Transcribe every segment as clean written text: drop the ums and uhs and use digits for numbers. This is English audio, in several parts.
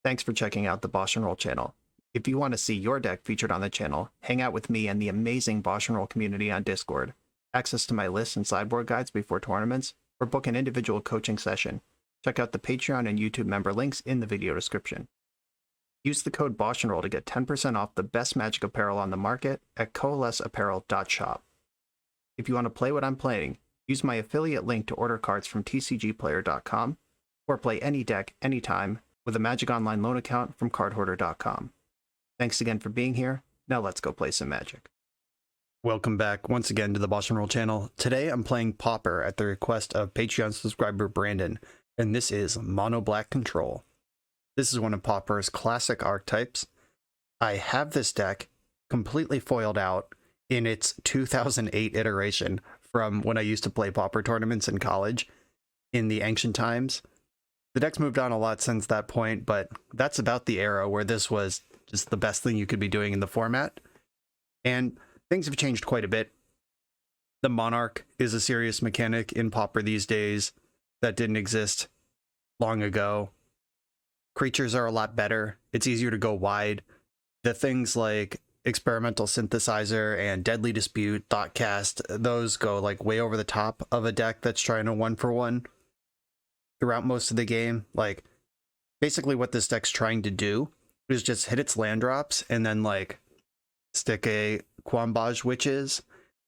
Thanks for checking out the BoshNRoll channel. If you want to see your deck featured on the channel, hang out with me and the amazing BoshNRoll community on Discord, access to my lists and sideboard guides before tournaments, or book an individual coaching session, check out the Patreon and YouTube member links in the video description. Use the code BoshNRoll to get 10% off the best Magic apparel on the market at coalesceapparel.shop. If you want to play what I'm playing, use my affiliate link to order cards from tcgplayer.com, or play any deck, anytime, with a Magic Online loan account from cardhoarder.com. Thanks again for being here. Now let's go play some Magic. Welcome back once again to the BoshNRoll channel. Today I'm playing Pauper at the request of Patreon subscriber Brandon, and this is Mono-Black Control. This is one of Pauper's classic archetypes. I have this deck completely foiled out in its 2008 iteration from when I used to play Pauper tournaments in college in the ancient times. The deck's moved on a lot since that point, but that's about the era where this was just the best thing you could be doing in the format. And things have changed quite a bit. The Monarch is a serious mechanic in Pauper these days that didn't exist long ago. Creatures are a lot better. It's easier to go wide. The things like Experimental Synthesizer and Deadly Dispute, Thoughtcast, those go like way over the top of a deck that's trying to 1-for-1 throughout most of the game. Like, basically what this deck's trying to do is just hit its land drops and then like stick a Quambage Witches,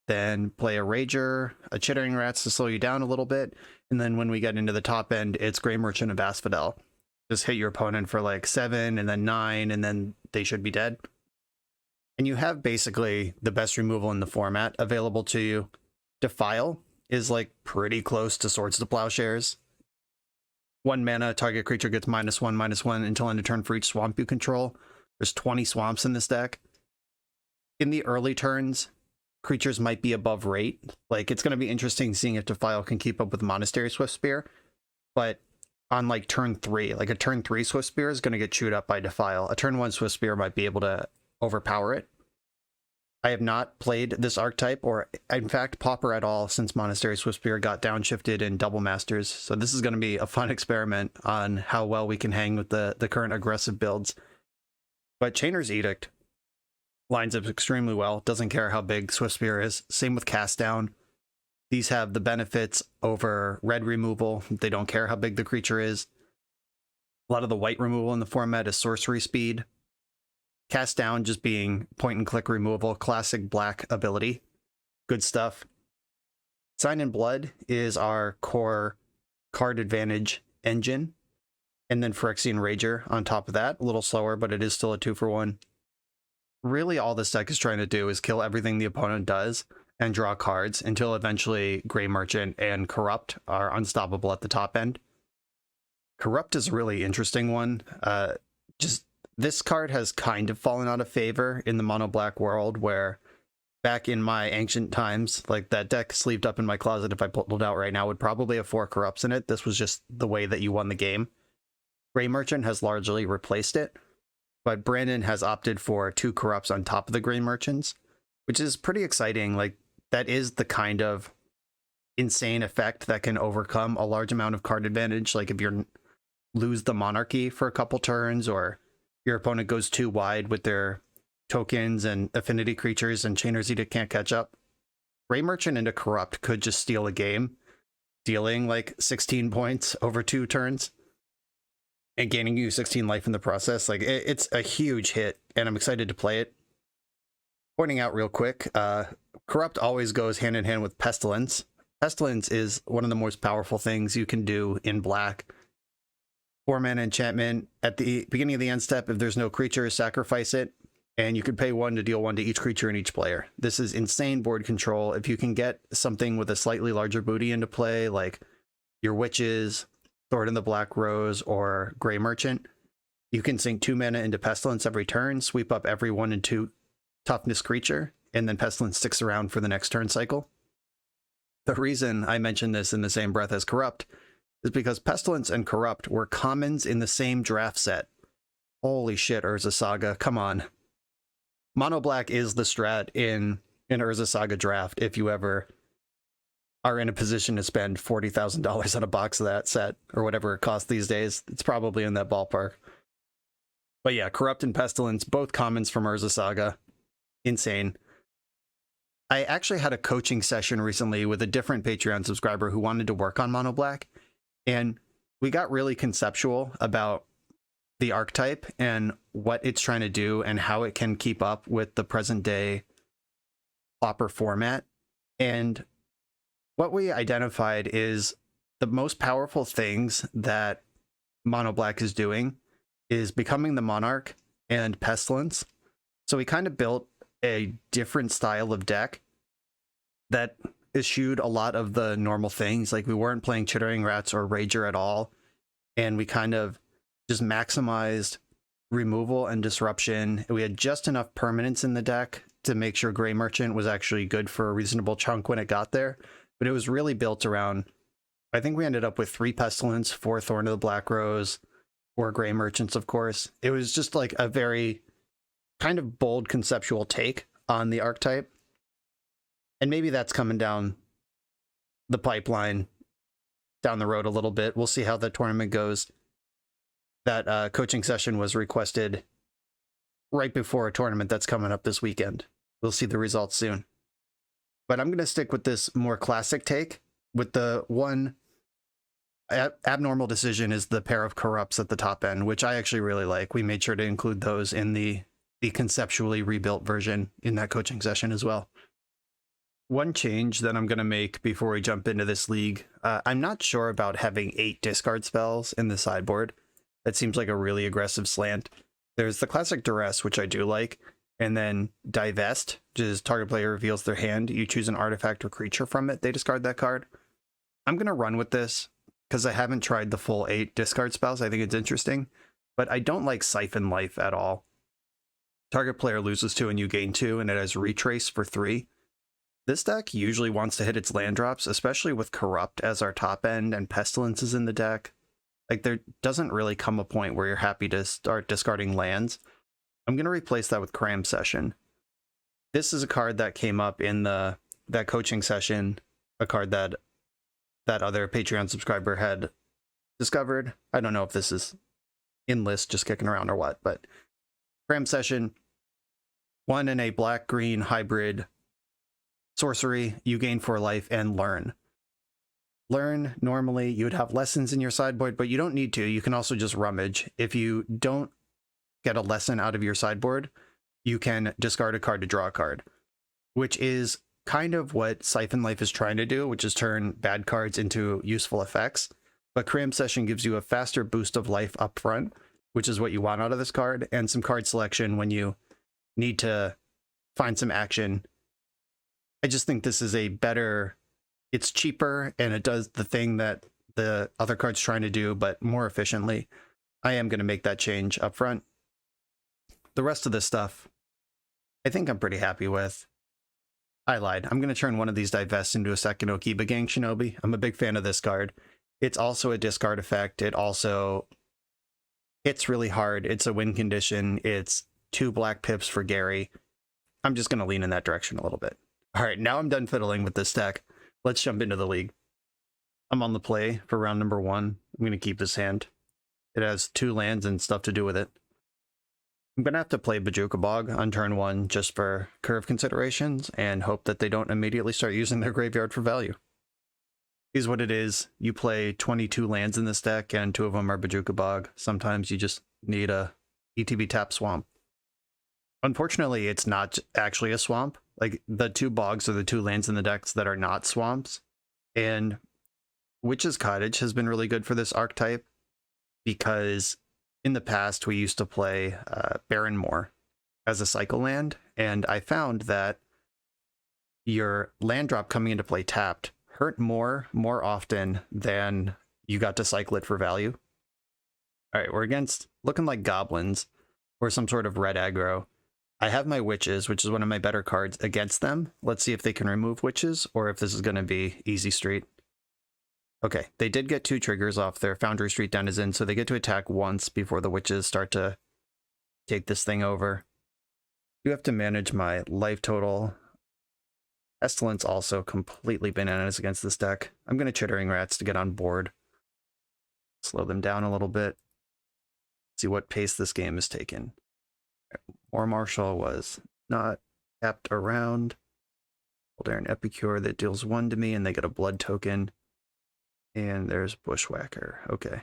then play a Rager, a Chittering Rats to slow you down a little bit, and then when we get into the top end, it's Grey Merchant of Asphodel. Just hit your opponent for like 7 and then 9, and then they should be dead. And you have basically the best removal in the format available to you. Defile is like pretty close to Swords to Plowshares. 1 mana, target creature gets -1/-1 until end of turn for each swamp you control. There's 20 swamps in this deck. In the early turns, creatures might be above rate. Like, it's going to be interesting seeing if Defile can keep up with Monastery Swiftspear. But on like turn 3, like a turn 3 Swiftspear is going to get chewed up by Defile. A turn 1 Swiftspear might be able to overpower it. I have not played this archetype, or in fact Pauper at all, since Monastery Swiftspear got downshifted in Double Masters, so this is going to be a fun experiment on how well we can hang with the current aggressive builds. But Chainer's Edict lines up extremely well, doesn't care how big Swiftspear is. Same with Cast Down. These have the benefits over red removal. They don't care how big the creature is. A lot of the white removal in the format is sorcery speed. Cast Down just being point and click removal, classic black ability. Good stuff. Sign in Blood is our core card advantage engine. And then Phyrexian Rager on top of that. A little slower, but it is still a 2-for-1. Really all this deck is trying to do is kill everything the opponent does and draw cards until eventually Grey Merchant and Corrupt are unstoppable at the top end. Corrupt is a really interesting one. This card has kind of fallen out of favor in the mono-black world, where back in my ancient times, like that deck sleeved up in my closet, if I pulled it out right now, would probably have 4 Corrupts in it. This was just the way that you won the game. Grey Merchant has largely replaced it, but Brandon has opted for 2 Corrupts on top of the Grey Merchants, which is pretty exciting. Like, that is the kind of insane effect that can overcome a large amount of card advantage. Like if you lose the Monarchy for a couple turns, or your opponent goes too wide with their tokens and affinity creatures and Chainer's Edict can't catch up. Grey Merchant into Corrupt could just steal a game, dealing like 16 points over 2 turns and gaining you 16 life in the process. Like, it's a huge hit, and I'm excited to play it. Pointing out real quick, Corrupt always goes hand in hand with Pestilence. Pestilence is one of the most powerful things you can do in black. 4-mana enchantment. At the beginning of the end step, if there's no creature, sacrifice it, and you can pay 1 to deal 1 to each creature and each player. This is insane board control. If you can get something with a slightly larger booty into play, like your Witches, Sword in the Black Rose, or Grey Merchant, you can sink 2 mana into Pestilence every turn, sweep up every 1 and 2 toughness creature, and then Pestilence sticks around for the next turn cycle. The reason I mention this in the same breath as Corrupt is because Pestilence and Corrupt were commons in the same draft set. Holy shit, Urza Saga, come on. Mono Black is the strat in an Urza Saga draft if you ever are in a position to spend $40,000 on a box of that set, or whatever it costs these days. It's probably in that ballpark. But yeah, Corrupt and Pestilence, both commons from Urza Saga. Insane. I actually had a coaching session recently with a different Patreon subscriber who wanted to work on Mono-Black, and we got really conceptual about the archetype and what it's trying to do and how it can keep up with the present day Pauper format. And what we identified is the most powerful things that Mono-Black is doing is becoming the Monarch and Pestilence. So we kind of built a different style of deck that eschewed a lot of the normal things. Like we weren't playing Chittering Rats or Rager at all. And we kind of just maximized removal and disruption. We had just enough permanence in the deck to make sure Gray Merchant was actually good for a reasonable chunk when it got there. But it was really built around, I think we ended up with 3 Pestilence, 4 Thorn of the Black Rose, 4 Gray Merchants, of course. It was just like a very kind of bold conceptual take on the archetype. And maybe that's coming down the pipeline down the road a little bit. We'll see how the tournament goes. That coaching session was requested right before a tournament that's coming up this weekend. We'll see the results soon. But I'm going to stick with this more classic take. With the one abnormal decision is the pair of Corrupts at the top end, which I actually really like. We made sure to include those in the conceptually rebuilt version in that coaching session as well. One change that I'm going to make before we jump into this league, I'm not sure about having 8 discard spells in the sideboard. That seems like a really aggressive slant. There's the classic Duress, which I do like, and then Divest, which is target player reveals their hand. You choose an artifact or creature from it, they discard that card. I'm going to run with this because I haven't tried the full 8 discard spells. I think it's interesting, but I don't like Siphon Life at all. Target player loses 2 and you gain 2, and it has Retrace for 3. This deck usually wants to hit its land drops, especially with Corrupt as our top end and Pestilence is in the deck. Like, there doesn't really come a point where you're happy to start discarding lands. I'm going to replace that with Cram Session. This is a card that came up in that coaching session, a card that other Patreon subscriber had discovered. I don't know if this is in list just kicking around or what, but Cram Session, 1 in a black-green hybrid sorcery, you gain 4 life and learn. Learn, normally you would have lessons in your sideboard, but you don't need to. You can also just rummage. If you don't get a lesson out of your sideboard, you can discard a card to draw a card, which is kind of what Siphon Life is trying to do, which is turn bad cards into useful effects. But Cram Session gives you a faster boost of life up front, which is what you want out of this card, and some card selection when you need to find some action. I just think this is a better, it's cheaper, and it does the thing that the other card's trying to do, but more efficiently. I am going to make that change up front. The rest of this stuff, I think I'm pretty happy with. I lied. I'm going to turn one of these Divest into a second Okiba Gang Shinobi. I'm a big fan of this card. It's also a discard effect. It also hits really hard. It's a win condition. It's 2 black pips for Gary. I'm just going to lean in that direction a little bit. All right, now I'm done fiddling with this deck. Let's jump into the league. I'm on the play for round number 1. I'm going to keep this hand. It has 2 lands and stuff to do with it. I'm going to have to play Bajuka Bog on turn 1 just for curve considerations and hope that they don't immediately start using their graveyard for value. Here's what it is. You play 22 lands in this deck and 2 of them are Bajuka Bog. Sometimes you just need a ETB tap swamp. Unfortunately, it's not actually a swamp. Like, the 2 bogs are the 2 lands in the decks that are not swamps. And Witch's Cottage has been really good for this archetype because in the past we used to play Barrenmoor as a cycle land, and I found that your land drop coming into play tapped hurt more often than you got to cycle it for value. All right, we're against looking like goblins or some sort of red aggro. I have my witches, which is one of my better cards, against them. Let's see if they can remove witches or if this is going to be easy street. Okay, they did get 2 triggers off their Foundry Street Denizen, so they get to attack once before the witches start to take this thing over. You have to manage my life total. Pestilence also completely bananas against this deck. I'm going to Chittering Rats to get on board. Slow them down a little bit. See what pace this game is taking. More Marshall was not kept around. Eldarin Epicure that deals 1 to me, and they get a blood token. And there's Bushwhacker. Okay.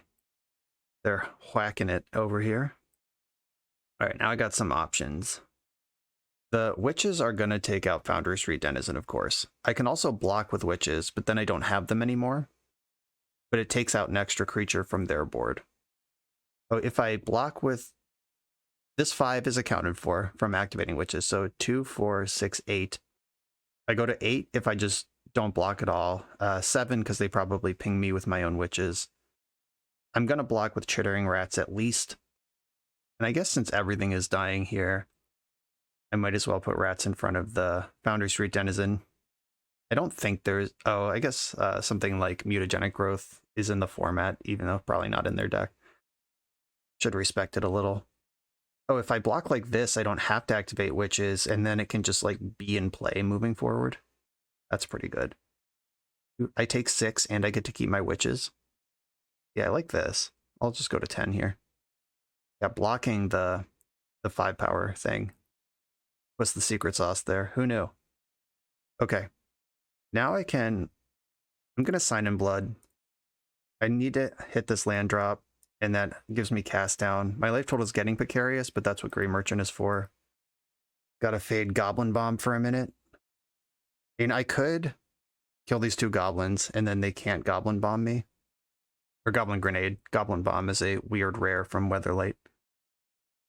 They're whacking it over here. All right, now I got some options. The witches are going to take out Foundry Street Denizen, of course. I can also block with witches, but then I don't have them anymore. But it takes out an extra creature from their board. Oh, if I block with... This 5 is accounted for from activating witches. So 2, 4, 6, 8. I go to 8 if I just don't block at all. 7 because they probably ping me with my own witches. I'm going to block with Chittering Rats at least. And I guess since everything is dying here, I might as well put rats in front of the Foundry Street Denizen. I don't think there's... Oh, I guess something like Mutagenic Growth is in the format, even though probably not in their deck. Should respect it a little. Oh, if I block like this, I don't have to activate witches, and then it can just like be in play moving forward. That's pretty good. I take 6, and I get to keep my witches. Yeah, I like this. I'll just go to 10 here. Yeah, blocking the 5 power thing. What's the secret sauce there? Who knew? Okay. Now I'm going to Sign in Blood. I need to hit this land drop, and that gives me cast down. My life total is getting precarious, but that's what Grey Merchant is for. Gotta fade Goblin Bomb for a minute. And I could kill these 2 goblins, and then they can't Goblin Bomb me. Or Goblin Grenade. Goblin Bomb is a weird rare from Weatherlight.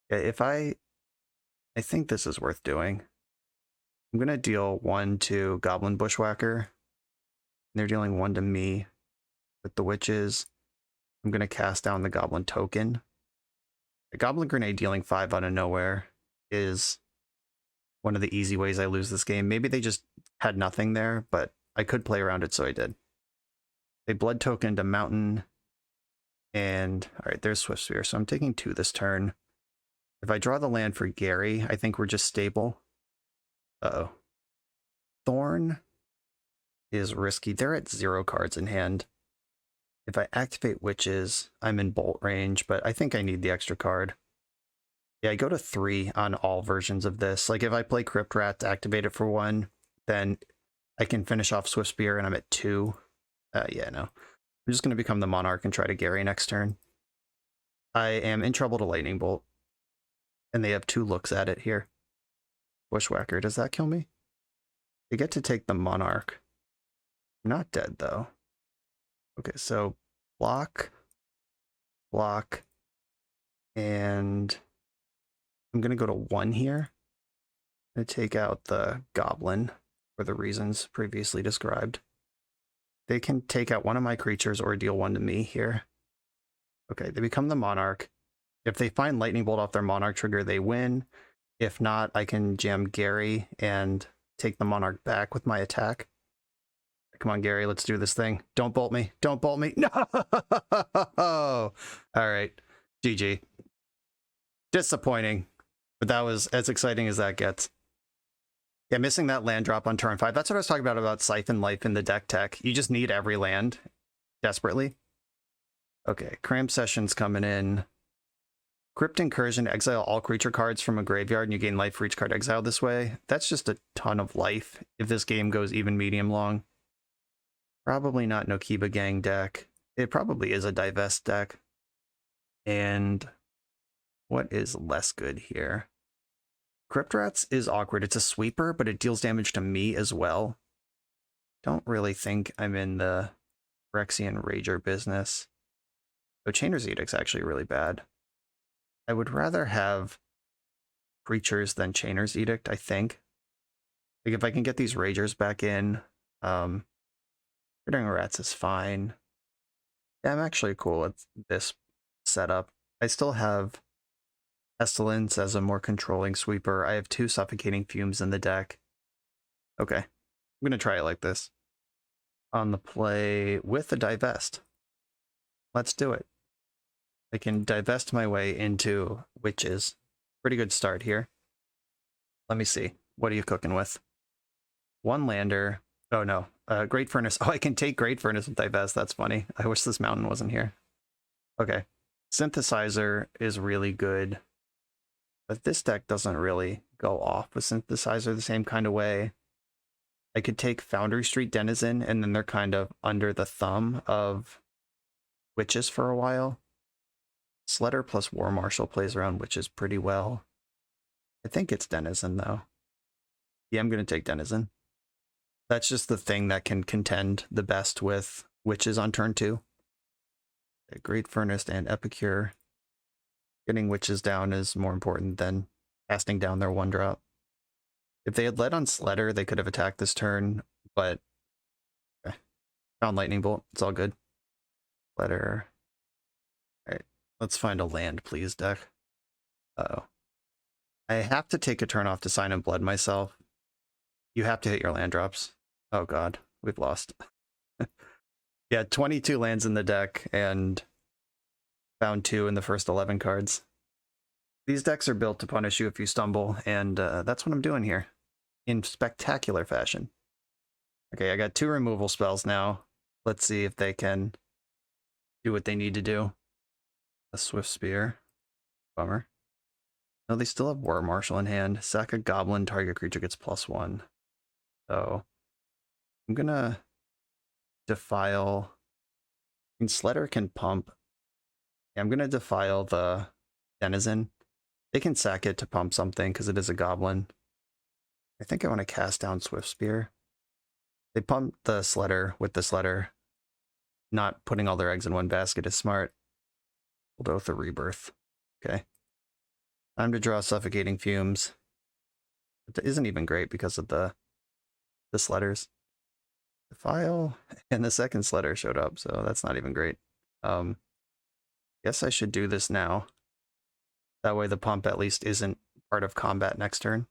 Yeah, if I think this is worth doing. I'm going to deal 1 to Goblin Bushwhacker. They're dealing 1 to me with the witches. I'm going to cast down the Goblin Token. The Goblin Grenade dealing 5 out of nowhere is one of the easy ways I lose this game. Maybe they just had nothing there, but I could play around it, so I did. They Blood Token to Mountain. And, alright, there's Swift Spear. So I'm taking 2 this turn. If I draw the land for Gary, I think we're just stable. Uh-oh. Thorn is risky. They're at 0 cards in hand. If I activate witches, I'm in bolt range, but I think I need the extra card. Yeah, I go to 3 on all versions of this. Like, if I play Crypt Rat to activate it for 1, then I can finish off Swift Spear, and I'm at 2. Yeah, no. I'm just going to become the Monarch and try to Gary next turn. I am in trouble to Lightning Bolt. And they have 2 looks at it here. Bushwhacker, does that kill me? They get to take the Monarch. I'm not dead, though. Okay, so block, and I'm going to go to 1 here. I'm going to take out the Goblin for the reasons previously described. They can take out 1 of my creatures or deal 1 to me here. Okay, they become the Monarch. If they find Lightning Bolt off their Monarch trigger, they win. If not, I can jam Gary and take the Monarch back with my attack. Come on, Gary, let's do this thing. Don't bolt me. Don't bolt me. No! All right. GG. Disappointing. But that was as exciting as that gets. Yeah, missing that land drop on turn 5. That's what I was talking about Siphon Life in the deck tech. You just need every land desperately. Okay, Cram Session's coming in. Crypt Incursion, exile all creature cards from a graveyard, and you gain life for each card exiled this way. That's just a ton of life if this game goes even medium long. Probably not Nokiba Gang deck. It probably is a Divest deck. And what is less good here? Crypt Rats is awkward. It's a sweeper, but it deals damage to me as well. Don't really think I'm in the Phyrexian Rager business. So Chainer's Edict's actually really bad. I would rather have creatures than Chainer's Edict, I think. Like, if I can get these Ragers back in, Crittering Rats is fine. Yeah, I'm actually cool with this setup. I still have Pestilence as a more controlling sweeper. I have 2 Suffocating Fumes in the deck. Okay, I'm going to try it like this. On the play with a Divest. Let's do it. I can divest my way into witches. Pretty good start here. Let me see. What are you cooking with? 1 lander. Oh no. Great Furnace. Oh, I can take Great Furnace and divest. That's funny. I wish this mountain wasn't here. Okay. Synthesizer is really good, but this deck doesn't really go off with Synthesizer the same kind of way. I could take Foundry Street Denizen, and then they're kind of under the thumb of Witches for a while. Sledder plus War Marshal plays around Witches pretty well. I think it's Denizen, though. Yeah, I'm going to take Denizen. That's just the thing that can contend the best with Witches on turn 2. Great Furnace and Epicure. Getting Witches down is more important than casting down their 1-drop. If they had led on Sledder, they could have attacked this turn, but found Lightning Bolt. It's all good. Sledder. Alright, let's find a land, please, deck. Uh-oh. I have to take a turn off to Sign in Blood myself. You have to hit your land drops. Oh god, we've lost. Yeah, 22 lands in the deck, and found 2 in the first 11 cards. These decks are built to punish you if you stumble, and that's what I'm doing here. In spectacular fashion. Okay, I got 2 removal spells now. Let's see if they can do what they need to do. A Swift Spear. Bummer. No, they still have War Marshal in hand. Sack a Goblin, target creature gets +1. So, I'm gonna defile. I mean, Sledder can pump. Yeah, I'm gonna defile the Denizen. They can sack it to pump something because it is a Goblin. I think I want to cast down Swift Spear. They pump the Sledder with the Sledder. Not putting all their eggs in one basket is smart. We'll go with the Rebirth. Okay. Time to draw Suffocating Fumes. It isn't even great because of the Sledders. Defile, and the second Sledder showed up, so that's not even great. Guess I should do this now. That way the pump at least isn't part of combat next turn.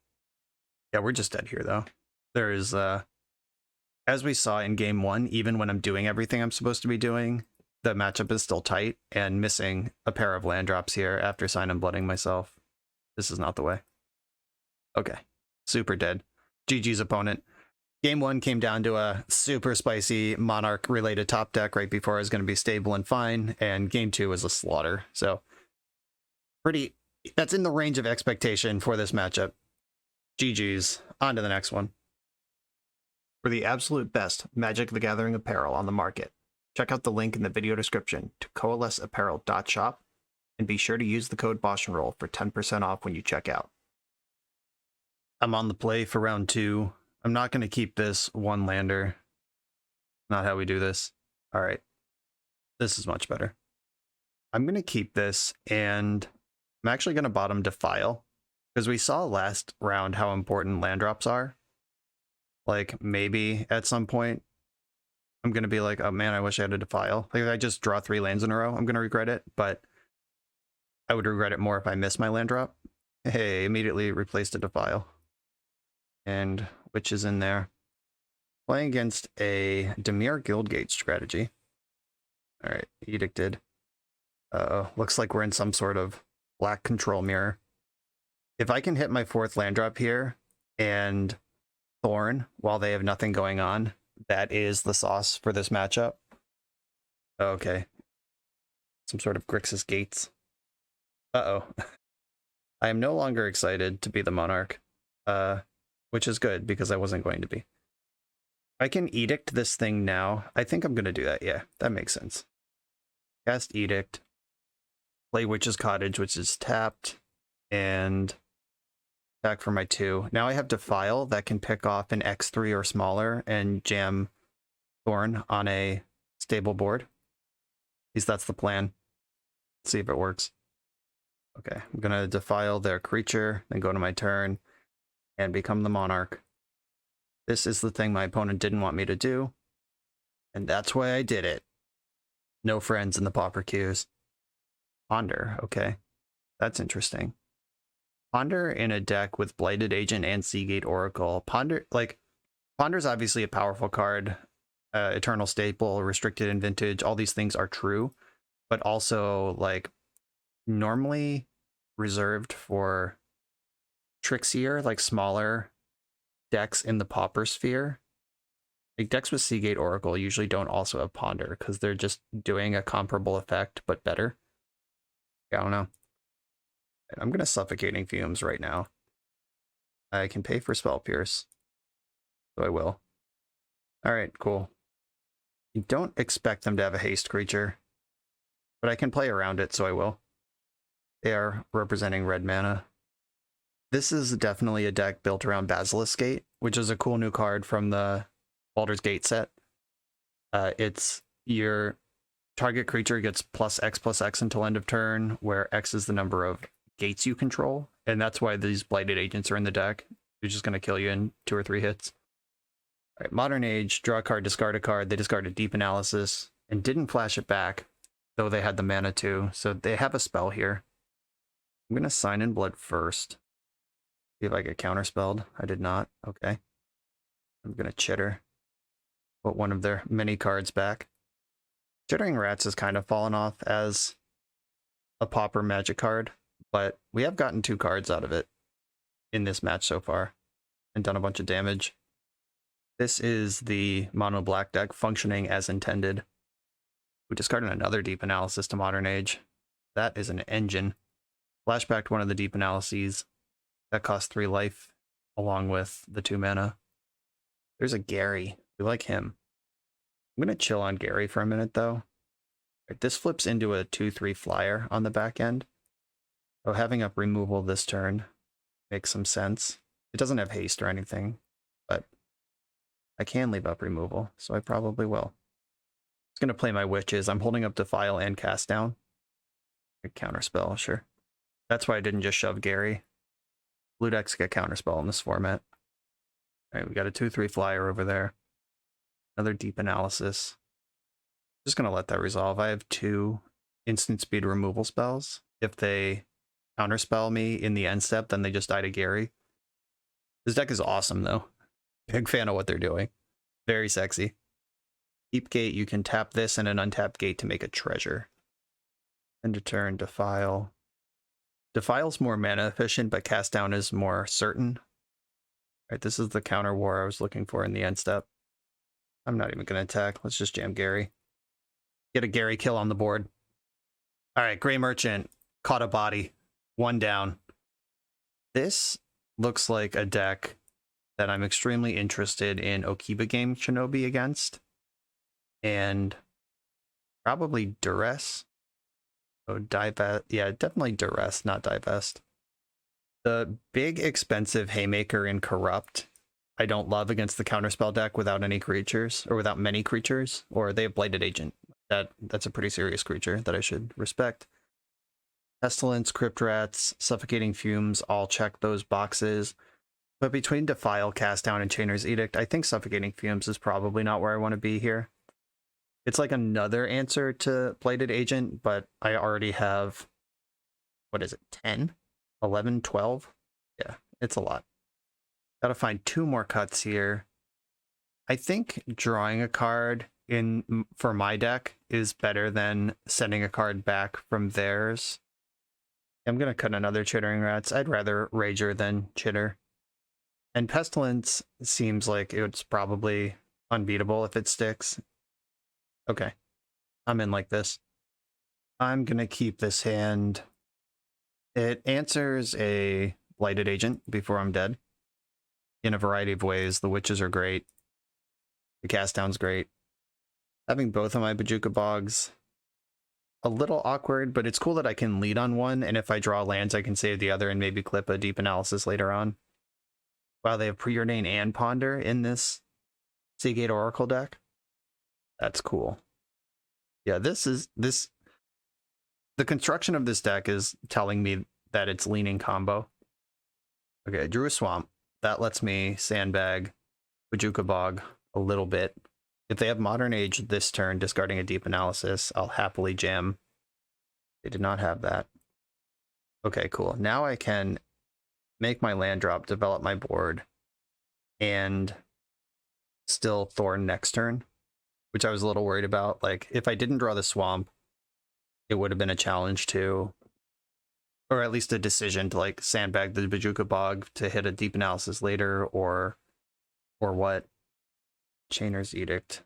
Yeah, we're just dead here, though. There is, as we saw in game 1, even when I'm doing everything I'm supposed to be doing, the matchup is still tight, and missing a pair of land drops here after Sign and Blooding myself. This is not the way. Okay, super dead. GG's opponent. Game 1 came down to a super spicy Monarch-related top deck right before I was going to be stable and fine, and game 2 was a slaughter. So, that's in the range of expectation for this matchup. GG's. On to the next one. For the absolute best Magic the Gathering apparel on the market, check out the link in the video description to coalesceapparel.shop, and be sure to use the code BoshNRoll for 10% off when you check out. I'm on the play for round 2. I'm not going to keep this one lander. Not how we do this. All right. This is much better. I'm going to keep this, and I'm actually going to bottom Defile, because we saw last round how important land drops are. Like, maybe at some point, I'm going to be like, oh man, I wish I had a Defile. Like, if I just draw 3 lands in a row, I'm going to regret it, but I would regret it more if I miss my land drop. Hey, immediately replaced a Defile. And which is in there. Playing against a Dimir Guildgate strategy. Alright, Edicted. Looks like we're in some sort of black control mirror. If I can hit my 4th land drop here and Thorn while they have nothing going on, that is the sauce for this matchup. Okay. Some sort of Grixis Gates. Uh-oh. I am no longer excited to be the Monarch. Which is good, because I wasn't going to be. I can Edict this thing now. I think I'm going to do that, yeah. That makes sense. Cast Edict. Play Witch's Cottage, which is tapped. And attack for my 2. Now I have Defile that can pick off an X3 or smaller and jam Thorn on a stable board. At least that's the plan. Let's see if it works. Okay, I'm going to Defile their creature, then go to my turn, and become the Monarch. This is the thing my opponent didn't want me to do, and that's why I did it. No friends in the Pauper queues. Ponder, okay. That's interesting. Ponder in a deck with Blighted Agent and Seagate Oracle. Ponder's obviously a powerful card. Eternal Staple, Restricted in Vintage, all these things are true, but also, like, normally reserved for trixier, like smaller decks in the Pauper sphere. Like, decks with Seagate Oracle usually don't also have Ponder, because they're just doing a comparable effect, but better. I don't know. I'm going to Suffocating Fumes right now. I can pay for Spell Pierce, so I will. Alright, cool. You don't expect them to have a haste creature, but I can play around it, so I will. They are representing red mana. This is definitely a deck built around Basilisk Gate, which is a cool new card from the Baldur's Gate set. It's your target creature gets +X until end of turn, where X is the number of gates you control, and that's why these Blighted Agents are in the deck. They're just going to kill you in 2 or 3 hits. All right, Modern Age, draw a card, discard a card. They discarded Deep Analysis and didn't flash it back, though they had the mana too, so they have a spell here. I'm going to Sign in Blood first. See if I get counterspelled. I did not. Okay. I'm going to Chitter. Put one of their many cards back. Chittering Rats has kind of fallen off as a Pauper Magic card, but we have gotten 2 cards out of it in this match so far and done a bunch of damage. This is the mono-black deck functioning as intended. We discarded another Deep Analysis to Modern Age. That is an engine. Flashbacked one of the Deep Analyses. That cost 3 life, along with the 2 mana. There's a Gary. We like him. I'm going to chill on Gary for a minute, though. Right, this flips into a 2/3 flyer on the back end. So having up removal this turn makes some sense. It doesn't have haste or anything, but I can leave up removal, so I probably will. I'm going to play my Witches. I'm holding up Defile and Cast Down. Counterspell, sure. That's why I didn't just shove Gary. Blue decks get counterspell in this format. All right, we got a 2/3 flyer over there. Another Deep Analysis. Just going to let that resolve. I have 2 instant speed removal spells. If they counterspell me in the end step, then they just die to Gary. This deck is awesome, though. Big fan of what they're doing. Very sexy. Keep Gate, you can tap this and an untapped gate to make a treasure. End of turn, Defile. Defile's more mana efficient, but Cast Down is more certain. All right, this is the counter war I was looking for in the end step. I'm not even going to attack. Let's just jam Gary. Get a Gary kill on the board. All right, Gray Merchant caught a body. 1 down. This looks like a deck that I'm extremely interested in Okiba Game Shinobi against. And probably Duress. Oh, Divest. Yeah, definitely Duress, not Divest. The big expensive Haymaker in Corrupt, I don't love against the counterspell deck without any creatures, or without many creatures, or they have Blighted Agent. That's a pretty serious creature that I should respect. Pestilence, Crypt Rats, Suffocating Fumes all check those boxes. But between Defile, Cast Down, and Chainer's Edict, I think Suffocating Fumes is probably not where I want to be here. It's like another answer to Blighted Agent, but I already have, what is it, 10? 11, 12? Yeah, it's a lot. Gotta find 2 more cuts here. I think drawing a card in for my deck is better than sending a card back from theirs. I'm gonna cut another Chittering Rats. I'd rather Rager than Chitter. And Pestilence seems like it's probably unbeatable if it sticks. Okay, I'm in like this. I'm gonna keep this hand. It answers a Blighted Agent before I'm dead. In a variety of ways. The Witches are great. The Cast Down's great. Having both of my Bojuka Bogs, a little awkward, but it's cool that I can lead on one, and if I draw lands, I can save the other and maybe clip a Deep Analysis later on. Wow, they have Preordain and Ponder in this Seagate Oracle deck. That's cool. Yeah, the construction of this deck is telling me that it's leaning combo. Okay, I drew a Swamp. That lets me sandbag Bojuka Bog a little bit. If they have Modern Age this turn, discarding a Deep Analysis, I'll happily jam. They did not have that. Okay, cool. Now I can make my land drop, develop my board, and still Thorn next turn, which I was a little worried about. Like, if I didn't draw the Swamp, it would have been a challenge to, or at least a decision to like sandbag the Bojuka Bog to hit a Deep Analysis later, or what. Chainer's Edict.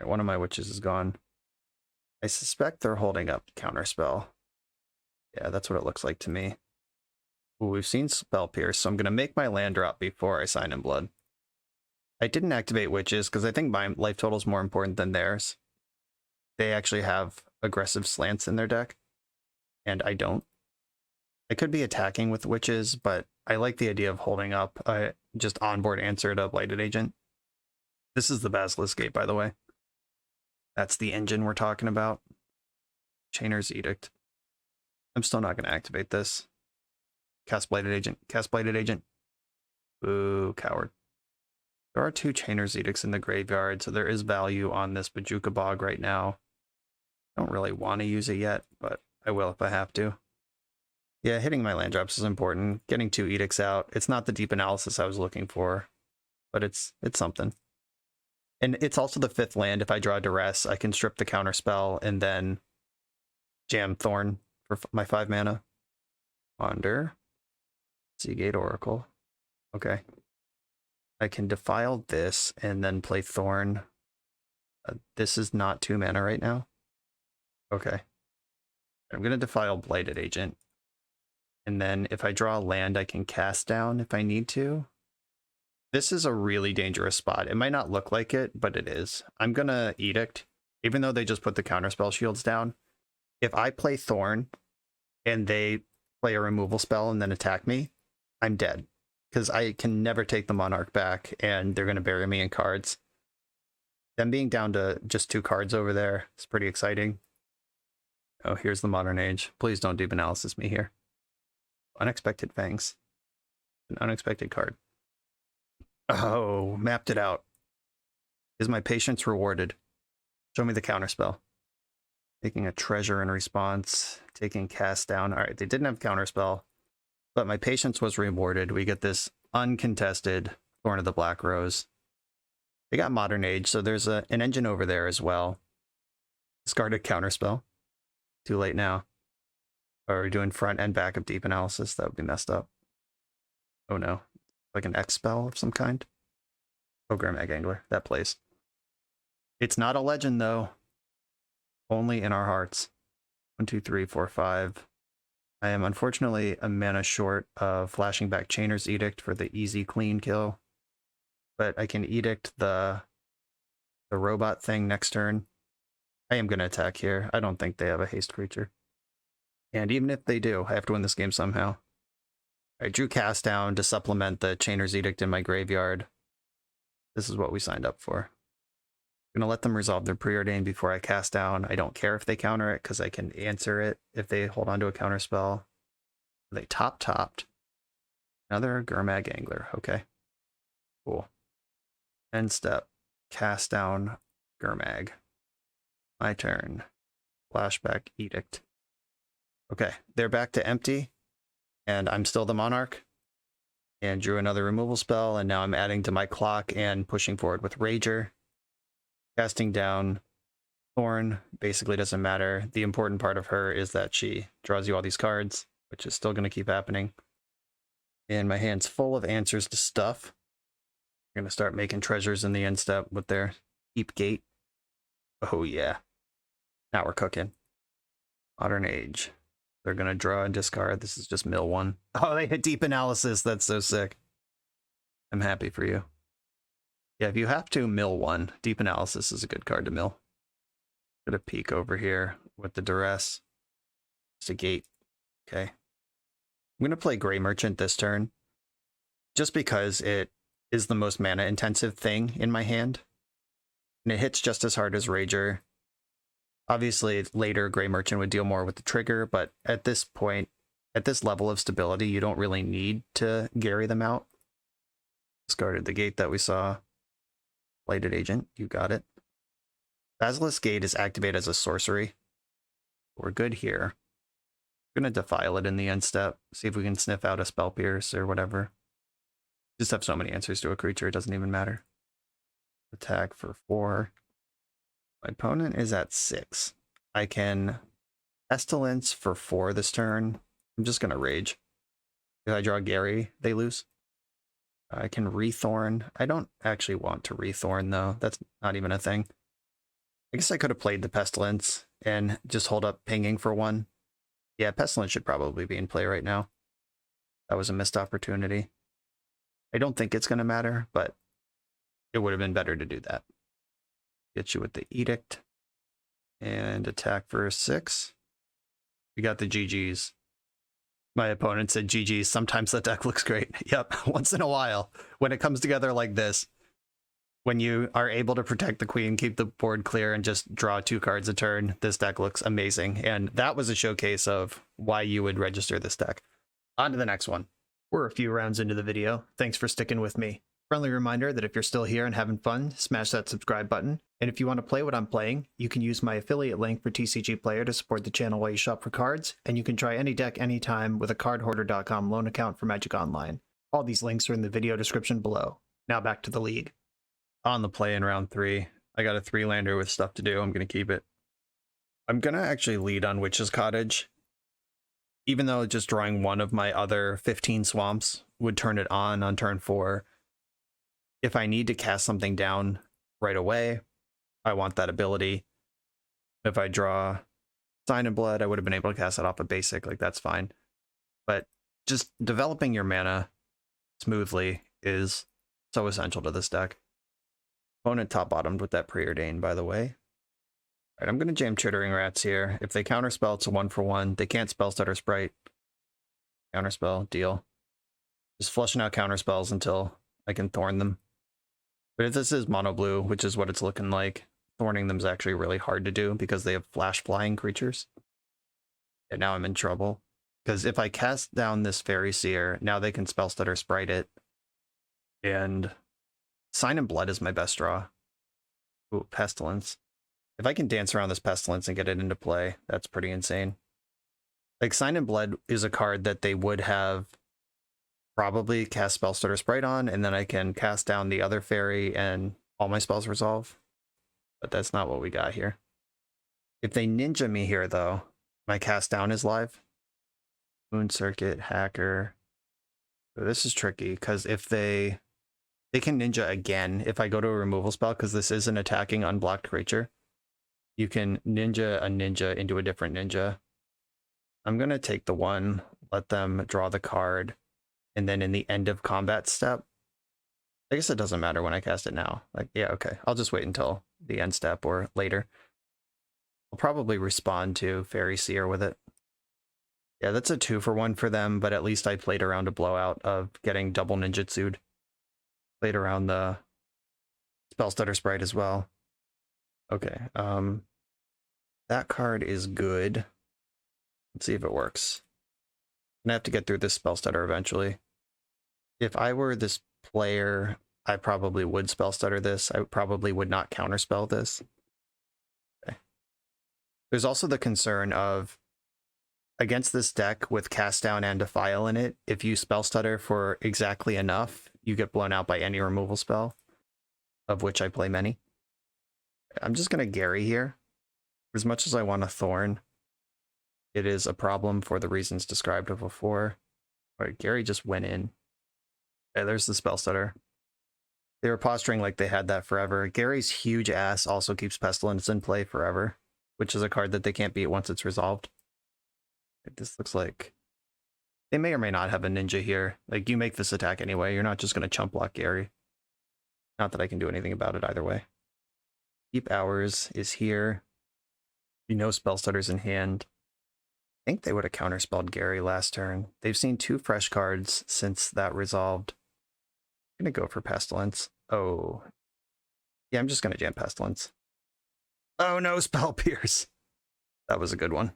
Right, one of my Witches is gone. I suspect they're holding up Counterspell. Yeah, that's what it looks like to me. Ooh, we've seen Spell Pierce, so I'm going to make my land drop before I sign in Blood. I didn't activate Witches because I think my life total is more important than theirs. They actually have aggressive slants in their deck, and I don't. I could be attacking with Witches, but I like the idea of holding up just onboard answer to Blighted Agent. This is the Basilisk Gate, by the way. That's the engine we're talking about. Chainer's Edict. I'm still not going to activate this. Cast Blighted Agent. Cast Blighted Agent. Boo, coward. There are 2 Chainer's Edicts in the graveyard, so there is value on this Bajuka Bog right now. I don't really want to use it yet, but I will if I have to. Yeah, hitting my land drops is important. Getting 2 Edicts out. It's not the deep analysis I was looking for, but it's something. And it's also the 5th land. If I draw Duress, I can strip the counter spell and then jam Thorn for my 5 mana. Wander. Seagate Oracle. Okay. I can defile this and then play Thorn. This is not 2 mana right now. Okay. I'm going to defile Blighted Agent. And then if I draw a land, I can cast down if I need to. This is a really dangerous spot. It might not look like it, but it is. I'm going to Edict, even though they just put the counterspell shields down. If I play Thorn and they play a removal spell and then attack me, I'm dead. Because I can never take the Monarch back, and they're going to bury me in cards. Them being down to just 2 cards over there is pretty exciting. Oh, here's the Modern Age. Please don't deep analysis me here. Unexpected Fangs. An unexpected card. Oh, mapped it out. Is my patience rewarded? Show me the counterspell. Taking a treasure in response. Taking cast down. All right, they didn't have counterspell, but my patience was rewarded. We get this uncontested Thorn of the Black Rose. They got Modern Age, so there's an engine over there as well. Discarded counterspell. Too late now. Are we doing front and back of deep analysis? That would be messed up. Oh no. Like an X spell of some kind? Oh, Grimag Angler. That plays. It's not a legend, though. Only in our hearts. 1, 2, 3, 4, 5. I am unfortunately a mana short of flashing back Chainer's Edict for the easy, clean kill. But I can Edict the robot thing next turn. I am going to attack here. I don't think they have a haste creature. And even if they do, I have to win this game somehow. I drew Cast Down to supplement the Chainer's Edict in my graveyard. This is what we signed up for. I'm going to let them resolve their preordain before I cast down. I don't care if they counter it, because I can answer it if they hold on to a counter spell. They topped. Another Gurmag Angler. Okay. Cool. End step. Cast down Gurmag. My turn. Flashback Edict. Okay, they're back to empty, and I'm still the Monarch, and drew another removal spell, and now I'm adding to my clock and pushing forward with Rager. Casting down Thorn basically doesn't matter. The important part of her is that she draws you all these cards, which is still going to keep happening. And my hand's full of answers to stuff. I'm going to start making treasures in the end step with their Keep Gate. Oh yeah. Now we're cooking. Modern Age. They're going to draw and discard. This is just mill 1. Oh, they hit deep analysis. That's so sick. I'm happy for you. Yeah, if you have to mill 1, deep analysis is a good card to mill. Get a peek over here with the Duress. It's a gate. Okay. I'm going to play Gray Merchant this turn, just because it is the most mana intensive thing in my hand. And it hits just as hard as Rager. Obviously, later Gray Merchant would deal more with the trigger, but at this point, at this level of stability, you don't really need to Gary them out. Discarded the gate that we saw. Blighted Agent, you got it. Basilisk Gate is activated as a sorcery. We're good here. We're going to defile it in the end step, see if we can sniff out a Spell Pierce or whatever. Just have so many answers to a creature, it doesn't even matter. Attack for 4. My opponent is at 6. I can Pestilence for 4 this turn. I'm just going to Rage. If I draw Gary, they lose. I can Rethorn. I don't actually want to Rethorn, though. That's not even a thing. I guess I could have played the Pestilence and just hold up pinging for 1. Yeah, Pestilence should probably be in play right now. That was a missed opportunity. I don't think it's going to matter, but it would have been better to do that. Get you with the Edict and attack for a 6. We got the GGs. My opponent said GGs. Sometimes the deck looks great. Yep, once in a while. When it comes together like this, when you are able to protect the queen, keep the board clear, and just draw 2 cards a turn, this deck looks amazing. And that was a showcase of why you would register this deck. On to the next one. We're a few rounds into the video. Thanks for sticking with me. Friendly reminder that if you're still here and having fun, smash that subscribe button. And if you want to play what I'm playing, you can use my affiliate link for TCG Player to support the channel while you shop for cards, and you can try any deck anytime with a cardhoarder.com loan account for Magic Online. All these links are in the video description below. Now back to the league. On the play in round 3, I got a 3-lander with stuff to do. I'm going to keep it. I'm going to actually lead on Witch's Cottage. Even though just drawing one of my other 15 swamps would turn it on turn 4, if I need to cast something down right away, I want that ability. If I draw Sign in Blood, I would have been able to cast it off a basic, like that's fine. But just developing your mana smoothly is so essential to this deck. Opponent top-bottomed with that Preordained, by the way. All right, I'm going to jam Chittering Rats here. If they counterspell, it's a 1-for-1. They can't spell Stutter Sprite. Counterspell, deal. Just flushing out counterspells until I can Thorn them. But if this is mono blue, which is what it's looking like, thorning them is actually really hard to do because they have flash flying creatures. And now I'm in trouble. Because if I cast down this Fairy Seer, now they can spell Stutter Sprite it. And Sign in Blood is my best draw. Ooh, Pestilence. If I can dance around this Pestilence and get it into play, that's pretty insane. Like, Sign in Blood is a card that they would have probably cast Spell Stutter Sprite on, and then I can cast down the other fairy and all my spells resolve. But that's not what we got here. If they ninja me here, though, my cast down is live. Moon Circuit, Hacker. So this is tricky, because if they can ninja again if I go to a removal spell, because this is an attacking unblocked creature. You can ninja a ninja into a different ninja. I'm going to take the 1, let them draw the card, and then in the end of combat step, I guess it doesn't matter when I cast it now. Like, yeah, okay. I'll just wait until the end step or later. I'll probably respond to Fairy Seer with it. Yeah, that's a 2-for-1 for them, but at least I played around a blowout of getting double ninjutsu'd. Played around the Spell Stutter Sprite as well. Okay, that card is good. Let's see if it works. I'm gonna have to get through this Spell Stutter eventually. If I were this player, I probably would Spell Stutter this. I probably would not counterspell this. Okay. There's also the concern of, against this deck with Cast Down and Defile in it, if you Spell Stutter for exactly enough, you get blown out by any removal spell, of which I play many. I'm just going to Gary here. As much as I want to Thorn, it is a problem for the reasons described before. All right, Gary just went in. Okay, there's the Spell Stutter. They were posturing like they had that forever. Gary's huge ass also keeps Pestilence in play forever, which is a card that they can't beat once it's resolved. This looks like they may or may not have a ninja here. Like, you make this attack anyway. You're not just going to chump block Gary. Not that I can do anything about it either way. Keep Hours is here. You know Spell Stutter's in hand. I think they would have counterspelled Gary last turn. They've seen 2 fresh cards since that resolved. I'm going to go for Pestilence. Oh. Yeah, I'm just going to jam Pestilence. Oh no, Spell Pierce. That was a good one.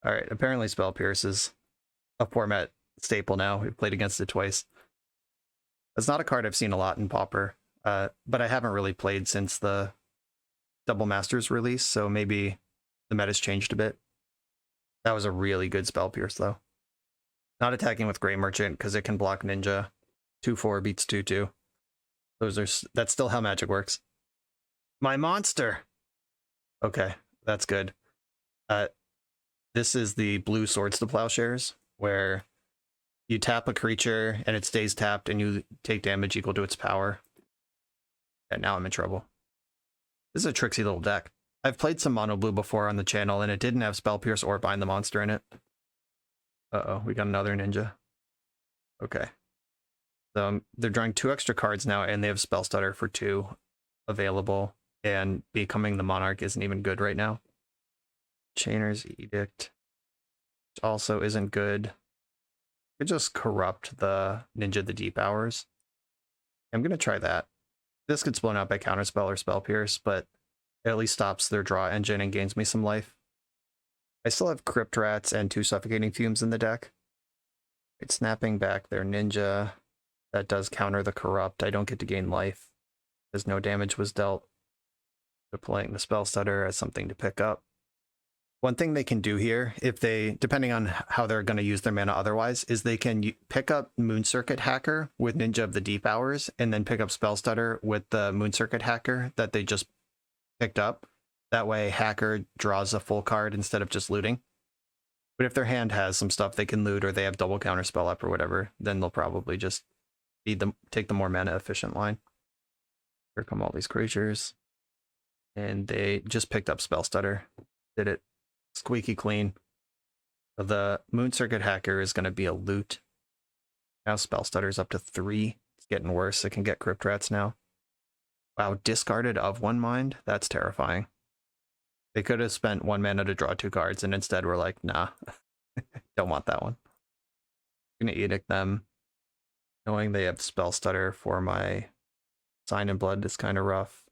All right, apparently Spell Pierce is a format staple now. We've played against it twice. It's not a card I've seen a lot in Pauper, but I haven't really played since the Double Masters release, so maybe the meta's changed a bit. That was a really good Spell Pierce, though. Not attacking with Grey Merchant, because it can block Ninja. 2-4 beats 2-2. That's still how Magic works. My monster! Okay, that's good. This is the blue Swords to Plowshares, where you tap a creature and it stays tapped and you take damage equal to its power. And now I'm in trouble. This is a tricksy little deck. I've played some Mono Blue before on the channel, and it didn't have Spell Pierce or Bind the Monster in it. Uh-oh, we got another ninja. Okay. So they're drawing 2 extra cards now, and they have Spell Stutter for 2 available, and becoming the Monarch isn't even good right now. Chainer's Edict also isn't good. Could just corrupt the Ninja the Deep Hours. I'm going to try that. This gets blown out by Counterspell or Spell Pierce, but it at least stops their draw engine and gains me some life. I still have Crypt Rats and 2 Suffocating Fumes in the deck. It's snapping back their Ninja. That does counter the Corrupt. I don't get to gain life, as no damage was dealt. They're playing the Spell Stutter as something to pick up. One thing they can do here, if they, depending on how they're going to use their mana otherwise, is they can pick up Moon Circuit Hacker with Ninja of the Deep Hours, and then pick up Spell Stutter with the Moon Circuit Hacker that they just picked up. That way, Hacker draws a full card instead of just looting. But if their hand has some stuff they can loot, or they have double Counterspell up or whatever, then they'll probably just take the more mana efficient line. Here come all these creatures. And they just picked up Spell Stutter. Did it squeaky clean. The Moon Circuit Hacker is going to be a loot. Now Spell Stutter's up to 3. It's getting worse. It can get Crypt Rats now. Wow, discarded of 1 mind? That's terrifying. They could have spent 1 mana to draw 2 cards, and instead we're like, nah, don't want that one. I'm going to Edict them. Knowing they have Spell Stutter for my Sign in Blood is kind of rough.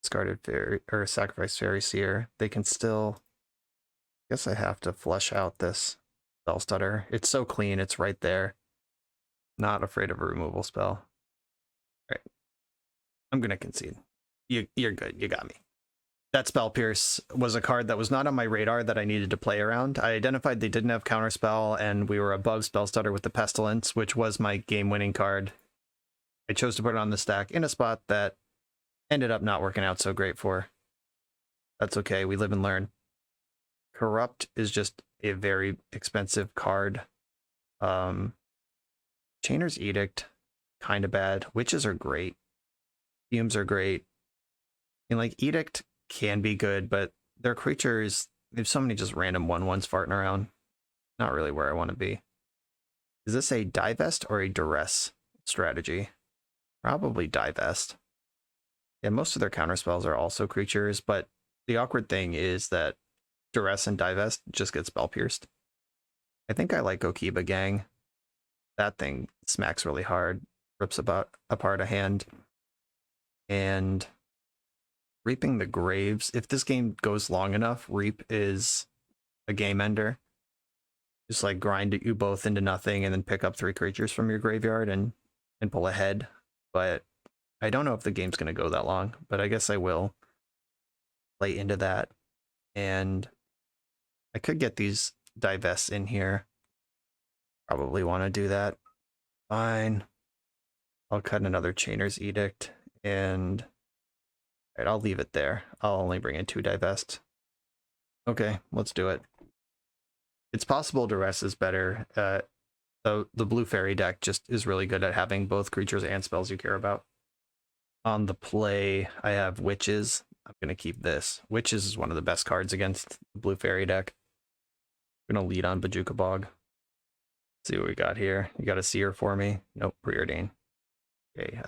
Discarded Fairy, or Sacrifice Fairy Seer. They can still... I guess I have to flesh out this Spell Stutter. It's so clean, it's right there. Not afraid of a removal spell. All right. I'm going to concede. You're good. You got me. That Spell Pierce was a card that was not on my radar that I needed to play around. I identified they didn't have Counterspell, and we were above Spell Stutter with the Pestilence, which was my game-winning card. I chose to put it on the stack in a spot that ended up not working out so great for. That's okay. We live and learn. Corrupt is just a very expensive card. Chainer's Edict, kind of bad. Witches are great. Fumes are great. And like Edict can be good, but their creatures, there's so many just random 1/1s farting around. Not really where I want to be. Is this a divest or a duress strategy? Probably divest. Yeah, most of their counterspells are also creatures, but the awkward thing is that duress and divest just get spell pierced. I think I like Okiba Gang. That thing smacks really hard, rips apart a hand. And Reaping the Graves, if this game goes long enough, Reap is a game ender. Just like grind you both into nothing and then pick up 3 creatures from your graveyard and pull ahead. But I don't know if the game's going to go that long, but I guess I will play into that. And I could get these divests in here. Probably want to do that. Fine. I'll cut another Chainer's Edict, and all right, I'll leave it there. I'll only bring in 2 divest. Okay, let's do it. It's possible Duress is better. The blue fairy deck just is really good at having both creatures and spells you care about. On the play, I have Witches. I'm going to keep this. Witches is one of the best cards against the blue fairy deck. I'm going to lead on Bajuka Bog. See what we got here. You got a Seer for me? Nope, Preordain. Okay,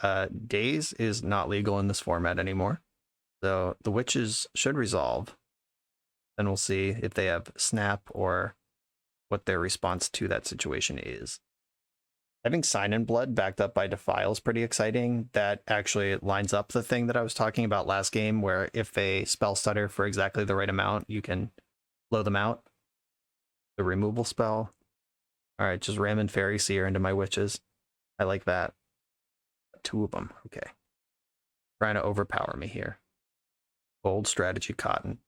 Daze is not legal in this format anymore. So the Witches should resolve. Then we'll see if they have Snap or what their response to that situation is. Having Sign in Blood backed up by Defile is pretty exciting. That actually lines up the thing that I was talking about last game, where if they spell stutter for exactly the right amount, you can blow them out. The removal spell. All right, just ramming Fairy Seer into my Witches. I like that. 2 of them. Okay. Trying to overpower me here. Bold strategy, Cotton.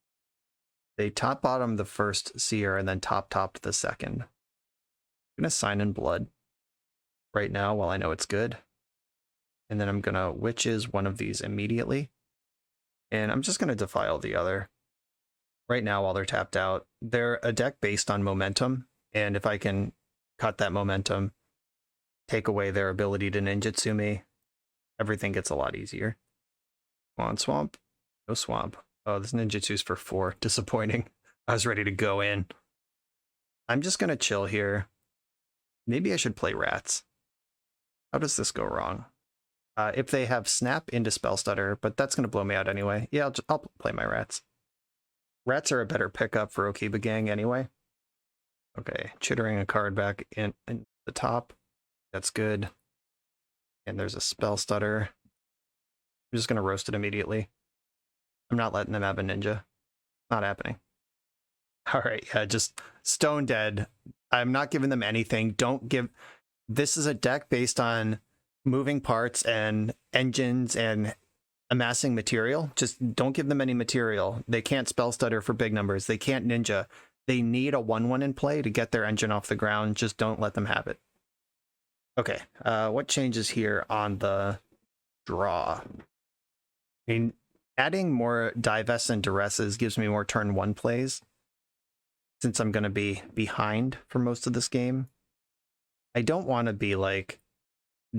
They top-bottom the first Seer and then top-topped the second. I'm going to Sign in Blood right now while I know it's good. And then I'm going to Witches one of these immediately. And I'm just going to Defile the other. Right now, while they're tapped out, they're a deck based on momentum. And if I can cut that momentum, take away their ability to ninjutsu me, everything gets a lot easier. Come on, Swamp. No Swamp. Oh, this ninjutsu's for 4. Disappointing. I was ready to go in. I'm just gonna chill here. Maybe I should play rats. How does this go wrong? If they have snap into spell stutter, but that's gonna blow me out anyway. Yeah, I'll play my rats. Rats are a better pickup for Okiba Gang anyway. Okay, chittering a card back in the top. That's good. And there's a spell stutter. I'm just gonna roast it immediately. I'm not letting them have a ninja. Not happening. All right, yeah, just stone dead. I'm not giving them anything. Don't give... This is a deck based on moving parts and engines and amassing material. Just don't give them any material. They can't spell stutter for big numbers. They can't ninja. They need a 1/1 in play to get their engine off the ground. Just don't let them have it. Okay, what changes here on the draw? I mean, adding more divests and duresses gives me more turn 1 plays, since I'm going to be behind for most of this game. I don't want to be like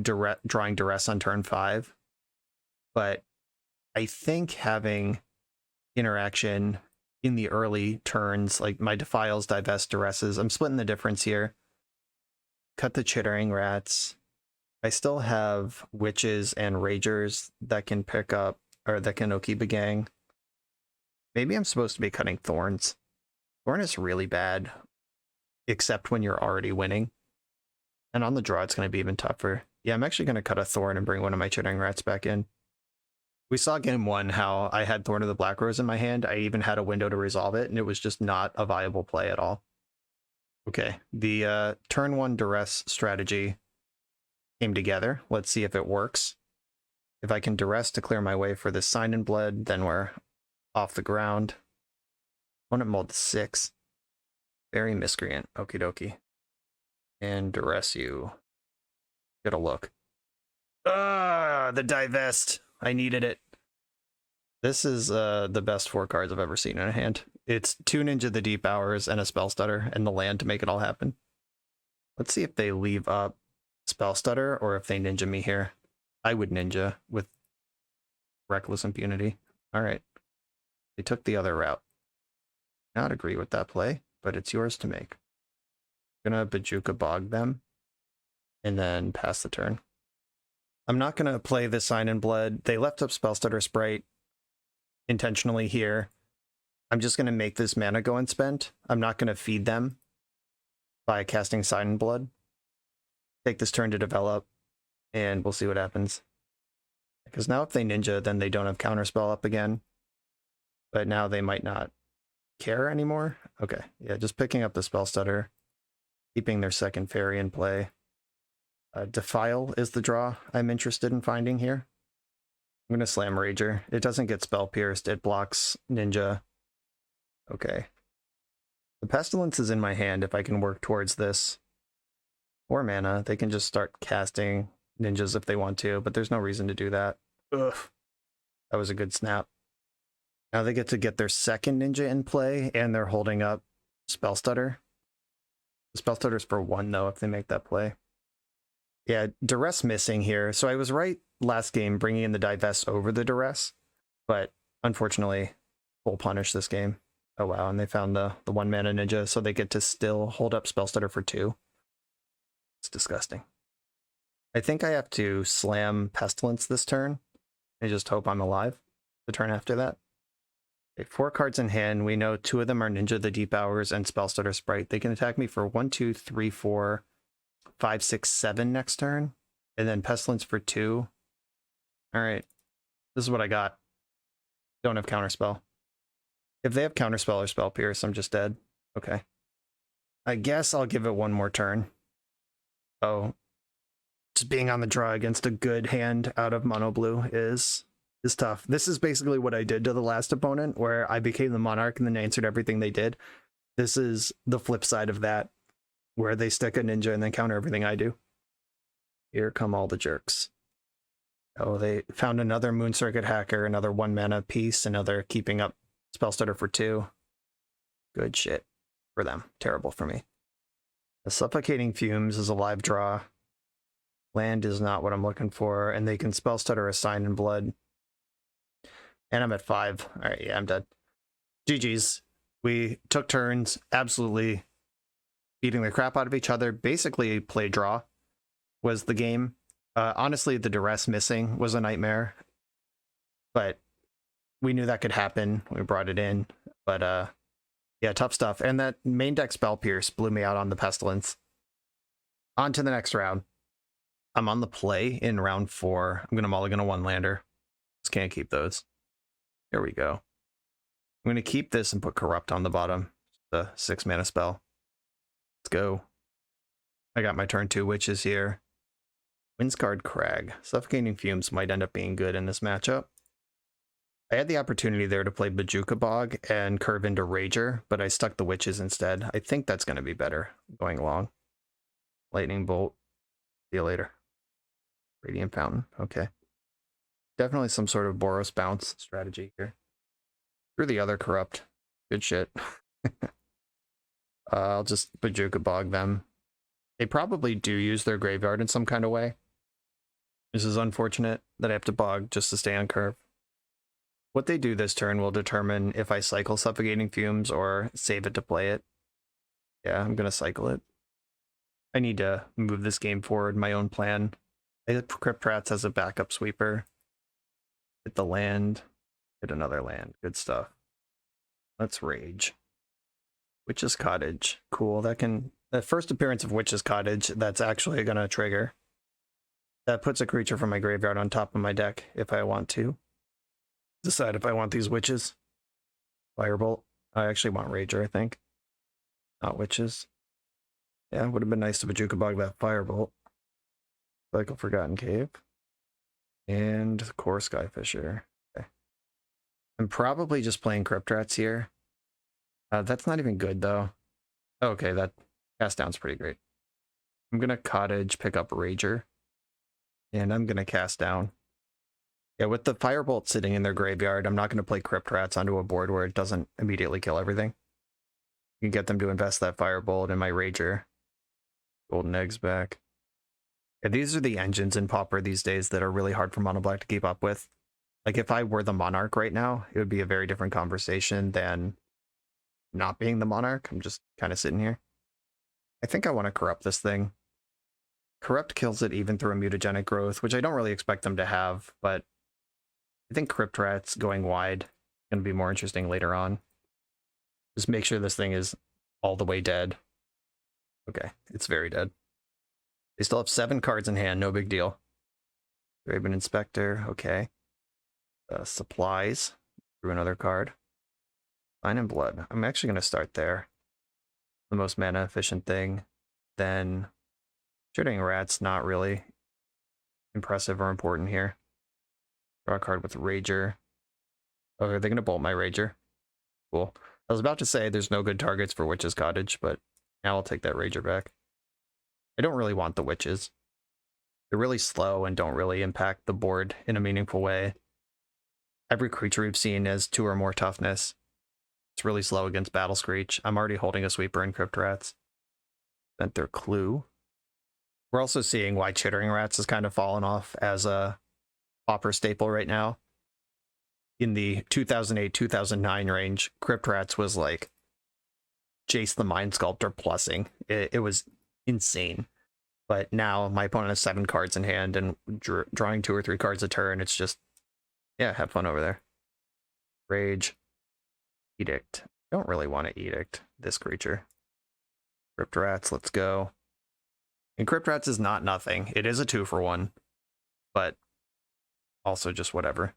drawing duress on turn 5, but I think having interaction in the early turns, like my defiles, divest, duresses, I'm splitting the difference here. Cut the chittering rats. I still have witches and ragers that can pick up, or that can Okiba Gang. Maybe I'm supposed to be cutting thorns. Thorn is really bad, except when you're already winning. And on the draw, it's going to be even tougher. Yeah, I'm actually going to cut a thorn and bring one of my chittering rats back in. We saw game 1 how I had Thorn of the Black Rose in my hand. I even had a window to resolve it, and it was just not a viable play at all. Okay, the turn 1 duress strategy came together. Let's see if it works. If I can duress to clear my way for this Sign in Blood, then we're off the ground. Opponent mulled 6. Very miscreant. Okie dokie. And duress you. Get a look. Ah, the divest. I needed it. This is the best 4 cards I've ever seen in a hand. It's 2 Ninja the Deep Hours and a Spell Stutter and the land to make it all happen. Let's see if they leave up Spell Stutter or if they ninja me here. I would ninja with reckless impunity. All right. They took the other route. Not agree with that play, but it's yours to make. Gonna Bajuka Bog them and then pass the turn. I'm not gonna play the Sign in Blood. They left up Spell Stutter Sprite intentionally here. I'm just gonna make this mana go unspent. I'm not gonna feed them by casting Sign in Blood. Take this turn to develop, and we'll see what happens. Because now if they ninja, then they don't have counterspell up again. But now they might not care anymore. Okay, yeah, just picking up the Spell Stutter, keeping their second fairy in play. Defile is the draw I'm interested in finding here. I'm going to slam Rager. It doesn't get spell pierced. It blocks ninja. Okay. The Pestilence is in my hand if I can work towards this. 4 mana. They can just start casting ninjas if they want to, but there's no reason to do that. Ugh. That was a good snap. Now they get to get their second ninja in play, and they're holding up Spell Stutter. The Spell Stutter's for 1, though, if they make that play. Yeah, duress missing here. So I was right last game bringing in the divest over the duress, but unfortunately, full punish this game. Oh wow, and they found the 1 mana ninja, so they get to still hold up Spell Stutter for 2. It's disgusting. I think I have to slam Pestilence this turn and just hope I'm alive the turn after that. Okay, 4 cards in hand. We know 2 of them are Ninja the Deep Hours and Spell Stutter Sprite. They can attack me for 1, 2, 3, 4, 5, 6, 7 next turn, and then Pestilence for 2. All right, this is what I got. Don't have Counterspell. If they have Counterspell or Spell Pierce, I'm just dead. Okay. I guess I'll give it 1 more turn. Oh, just being on the draw against a good hand out of Mono Blue is tough. This is basically what I did to the last opponent, where I became the Monarch and then answered everything they did. This is the flip side of that, where they stick a ninja and then counter everything I do. Here come all the jerks. Oh, they found another Moon Circuit Hacker, another 1 mana piece, another keeping up Spell Stutter for 2. Good shit for them. Terrible for me. The Suffocating Fumes is a live draw. Land is not what I'm looking for, and they can Spell Stutter a Sign in Blood. And I'm at 5. All right, yeah, I'm dead. GG's. We took turns, absolutely beating the crap out of each other. Basically, play draw was the game. Honestly, the duress missing was a nightmare, but we knew that could happen. We brought it in, but yeah, tough stuff. And that main deck Spell Pierce blew me out on the Pestilence. On to the next round. I'm on the play in round 4. I'm going to mulligan a 1-lander. Just can't keep those. Here we go. I'm going to keep this and put Corrupt on the bottom. The 6-mana spell. Let's go. I got my turn 2 witches here. Windscarred Crag. Suffocating Fumes might end up being good in this matchup. I had the opportunity there to play Bajuka Bog and curve into Rager, but I stuck the witches instead. I think that's going to be better going along. Lightning Bolt. See you later. Radiant Fountain. Okay. Definitely some sort of Boros bounce strategy here. Through the other Corrupt. Good shit. I'll just Bajuka Bog them. They probably do use their graveyard in some kind of way. This is unfortunate that I have to bog just to stay on curve. What they do this turn will determine if I cycle Suffocating Fumes or save it to play it. Yeah, I'm going to cycle it. I need to move this game forward, my own plan. I hit Crypt Rats as a backup sweeper. Hit the land. Hit another land. Good stuff. Let's rage. Witch's Cottage. Cool. The first appearance of Witch's Cottage, that's actually going to trigger. That puts a creature from my graveyard on top of my deck if I want to. Decide if I want these witches. Firebolt. I actually want Rager, I think. Not witches. Yeah, would have been nice to Bajuka Bog that Firebolt. Cycle Forgotten Cave. And Core Skyfisher. Okay. I'm probably just playing Crypt Rats here. That's not even good, though. Okay, that cast down's pretty great. I'm going to Cottage, pick up Rager. And I'm going to cast down. Yeah, with the Firebolt sitting in their graveyard, I'm not going to play Crypt Rats onto a board where it doesn't immediately kill everything. You can get them to invest that Firebolt in my Rager. Golden Eggs back. Yeah, these are the engines in Pauper these days that are really hard for Mono-Black to keep up with. Like, if I were the Monarch right now, it would be a very different conversation than not being the Monarch. I'm just kind of sitting here. I think I want to Corrupt this thing. Corrupt kills it even through a mutagenic growth, which I don't really expect them to have, but I think Crypt Rats going wide is going to be more interesting later on. Just make sure this thing is all the way dead. Okay, it's very dead. They still have 7 cards in hand, no big deal. Graven Inspector, okay. Supplies, through another card. Fine and Blood. I'm actually going to start there. The most mana efficient thing. Then shooting Rats, not really impressive or important here. Draw a card with Rager. Oh, are they going to bolt my Rager? Cool. I was about to say there's no good targets for Witch's Cottage, but now I'll take that Rager back. I don't really want the Witches. They're really slow and don't really impact the board in a meaningful way. Every creature we've seen has 2 or more toughness. It's really slow against Battle Screech. I'm already holding a Sweeper and Crypt Rats. Spent their Clue. We're also seeing why Chittering Rats has kind of fallen off as a Pauper staple right now. In the 2008-2009 range, Crypt Rats was like Jace the Mind Sculptor plussing. It was insane. But now my opponent has 7 cards in hand and drawing 2 or 3 cards a turn. It's just, yeah, have fun over there. Rage. Edict. Don't really want to Edict this creature. Crypt Rats, let's go. And Crypt Rats is not nothing. It is a 2-for-1, but also just whatever.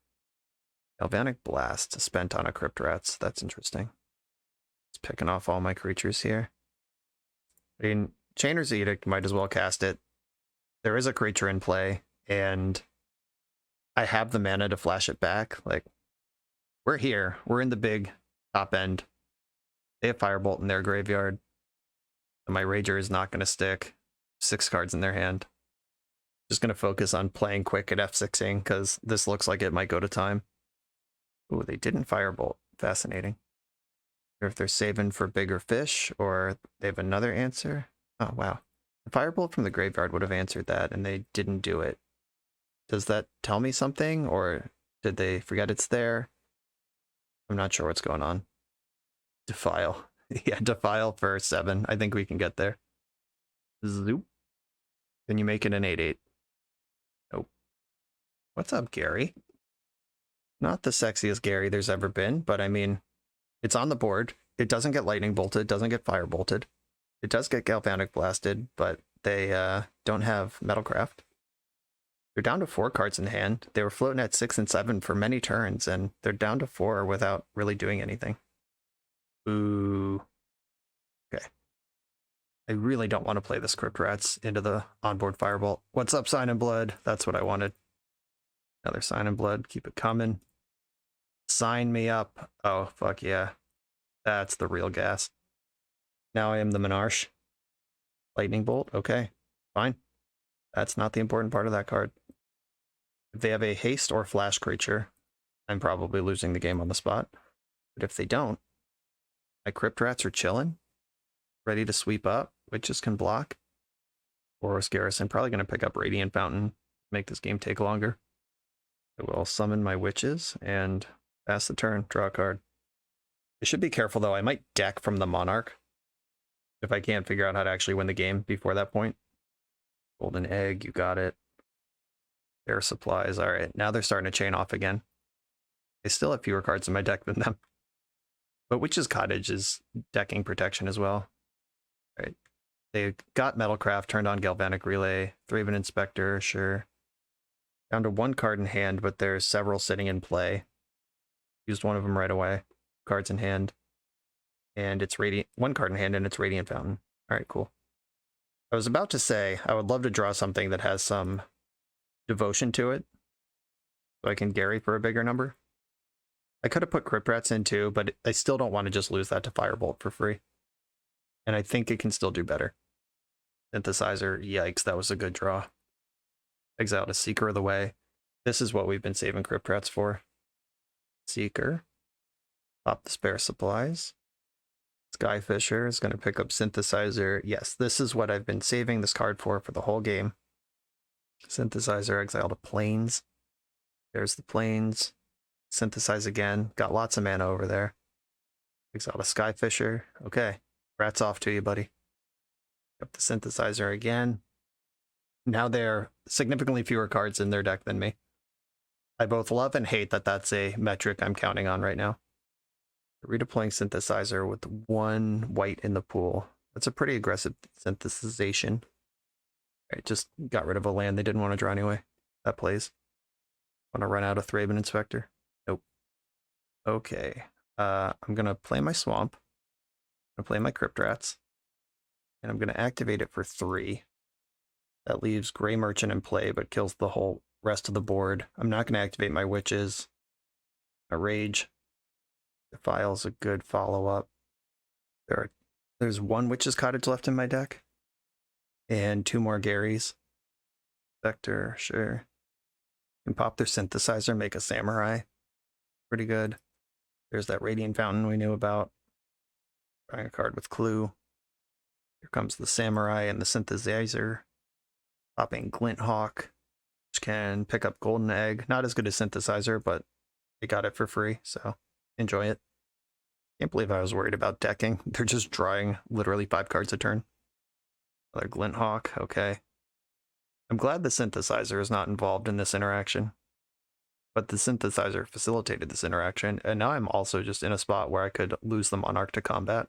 Galvanic Blast spent on a Crypt Rats. That's interesting. Just picking off all my creatures here. I mean, Chainer's Edict, might as well cast it. There is a creature in play, and I have the mana to flash it back. Like, we're here. We're in the big top end. They have Firebolt in their graveyard. And my Rager is not going to stick. 6 cards in their hand. Just going to focus on playing quick at F6ing, because this looks like it might go to time. Ooh, they didn't Firebolt. Fascinating. Or if they're saving for bigger fish, or they have another answer. Oh, wow. The Firebolt from the graveyard would have answered that, and they didn't do it. Does that tell me something, or did they forget it's there? I'm not sure what's going on. Defile. Yeah, defile for 7. I think we can get there. Zoop. Can you make it an 8/8? Nope. What's up, Gary? Not the sexiest Gary there's ever been, but I mean, it's on the board. It doesn't get lightning bolted, it doesn't get fire bolted. It does get galvanic blasted, but they don't have metalcraft. They're down to 4 cards in hand. They were floating at 6 and 7 for many turns, and they're down to 4 without really doing anything. Ooh. Okay. I really don't want to play the Script Rats into the onboard Firebolt. What's up, Sign in Blood? That's what I wanted. Another Sign in Blood. Keep it coming. Sign me up. Oh, fuck yeah. That's the real gas. Now I am the Monarch. Lightning Bolt. Okay, fine. That's not the important part of that card. If they have a haste or flash creature, I'm probably losing the game on the spot. But if they don't, my Crypt Rats are chilling, ready to sweep up. Witches can block. Boros Garrison, probably going to pick up Radiant Fountain, make this game take longer. I will summon my witches and pass the turn, draw a card. I should be careful though, I might deck from the Monarch if I can't figure out how to actually win the game before that point. Golden Egg, you got it. Air supplies, alright, now they're starting to chain off again. I still have fewer cards in my deck than them. But Witch's Cottage is decking protection as well. Right. They got Metalcraft, turned on Galvanic Relay, Thraben Inspector, sure. Down to 1 card in hand, but there's several sitting in play. Used one of them right away. Cards in hand. And it's Radiant, 1 card in hand, and it's Radiant Fountain. Alright, cool. I was about to say, I would love to draw something that has some devotion to it, so I can Gary for a bigger number. I could have put Crypt Rats in too, but I still don't want to just lose that to Firebolt for free. And I think it can still do better. Synthesizer, yikes, that was a good draw. Exiled a Seeker of the Way. This is what we've been saving Crypt Rats for. Seeker. Pop the spare supplies. Skyfisher is going to pick up Synthesizer. Yes, this is what I've been saving this card for the whole game. Synthesizer, exile to Plains. There's the Plains. Synthesize again. Got lots of mana over there. Exile to Skyfisher. Okay. Rats off to you, buddy. Up the Synthesizer again. Now they're significantly fewer cards in their deck than me. I both love and hate that that's a metric I'm counting on right now. Redeploying Synthesizer with 1 white in the pool. That's a pretty aggressive synthesization. Right, just got rid of a land they didn't want to draw anyway. That plays. Want to run out of Thraben Inspector? Nope. Okay. I'm going to play my Swamp. I'm going to play my Crypt Rats. And I'm going to activate it for 3. That leaves Gray Merchant in play, but kills the whole rest of the board. I'm not going to activate my Witches. A Rage. Defile's a good follow-up. There's 1 Witch's Cottage left in my deck. And 2 more Garys. Vector, sure. Can pop their Synthesizer, make a Samurai. Pretty good. There's that Radiant Fountain we knew about. Drawing a card with Clue. Here comes the Samurai and the Synthesizer. Popping Glint Hawk, which can pick up Golden Egg. Not as good as Synthesizer, but they got it for free, so enjoy it. Can't believe I was worried about decking. They're just drawing literally 5 cards a turn. Another Glint Hawk, okay. I'm glad the Synthesizer is not involved in this interaction. But the Synthesizer facilitated this interaction, and now I'm also just in a spot where I could lose the Monarch to combat.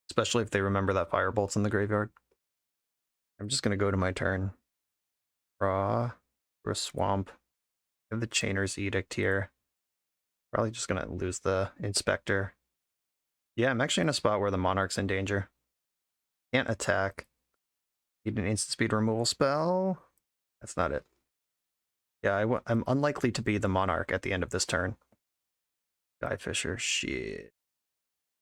Especially if they remember that Firebolt's in the graveyard. I'm just going to go to my turn. Draw for a Swamp. I have the Chainer's Edict here. Probably just going to lose the Inspector. Yeah, I'm actually in a spot where the Monarch's in danger. Can't attack. Need an instant speed removal spell. That's not it. Yeah, I'm unlikely to be the Monarch at the end of this turn. Skyfisher, shit.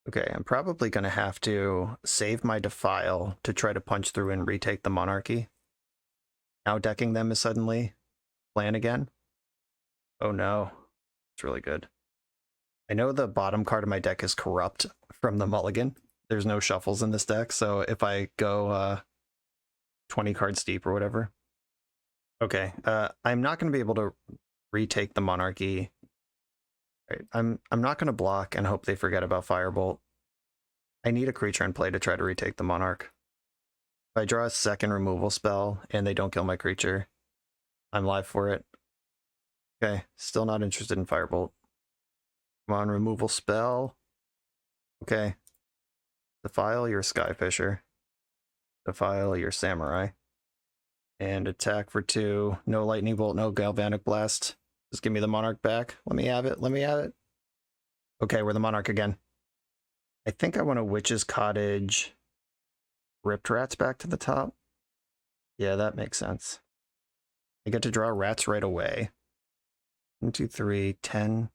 Okay, I'm probably going to have to save my Defile to try to punch through and retake the Monarchy. Now decking them is suddenly plan again. Oh no, it's really good. I know the bottom card of my deck is Corrupt from the Mulligan. There's no shuffles in this deck, so if I go 20 cards deep or whatever. Okay, I'm not going to be able to retake the Monarchy. Right. I'm not going to block and hope they forget about Firebolt. I need a creature in play to try to retake the Monarch. If I draw a second removal spell and they don't kill my creature, I'm live for it. Okay, still not interested in Firebolt. Come on, removal spell. Okay. Defile your Skyfisher. Defile your Samurai. And attack for 2. No Lightning Bolt, no Galvanic Blast. Just give me the Monarch back. Let me have it. Let me have it. Okay, we're the Monarch again. I think I want a Witch's Cottage. Ripped Rats back to the top. Yeah, that makes sense. I get to draw rats right away. 1, 2, 3, 10,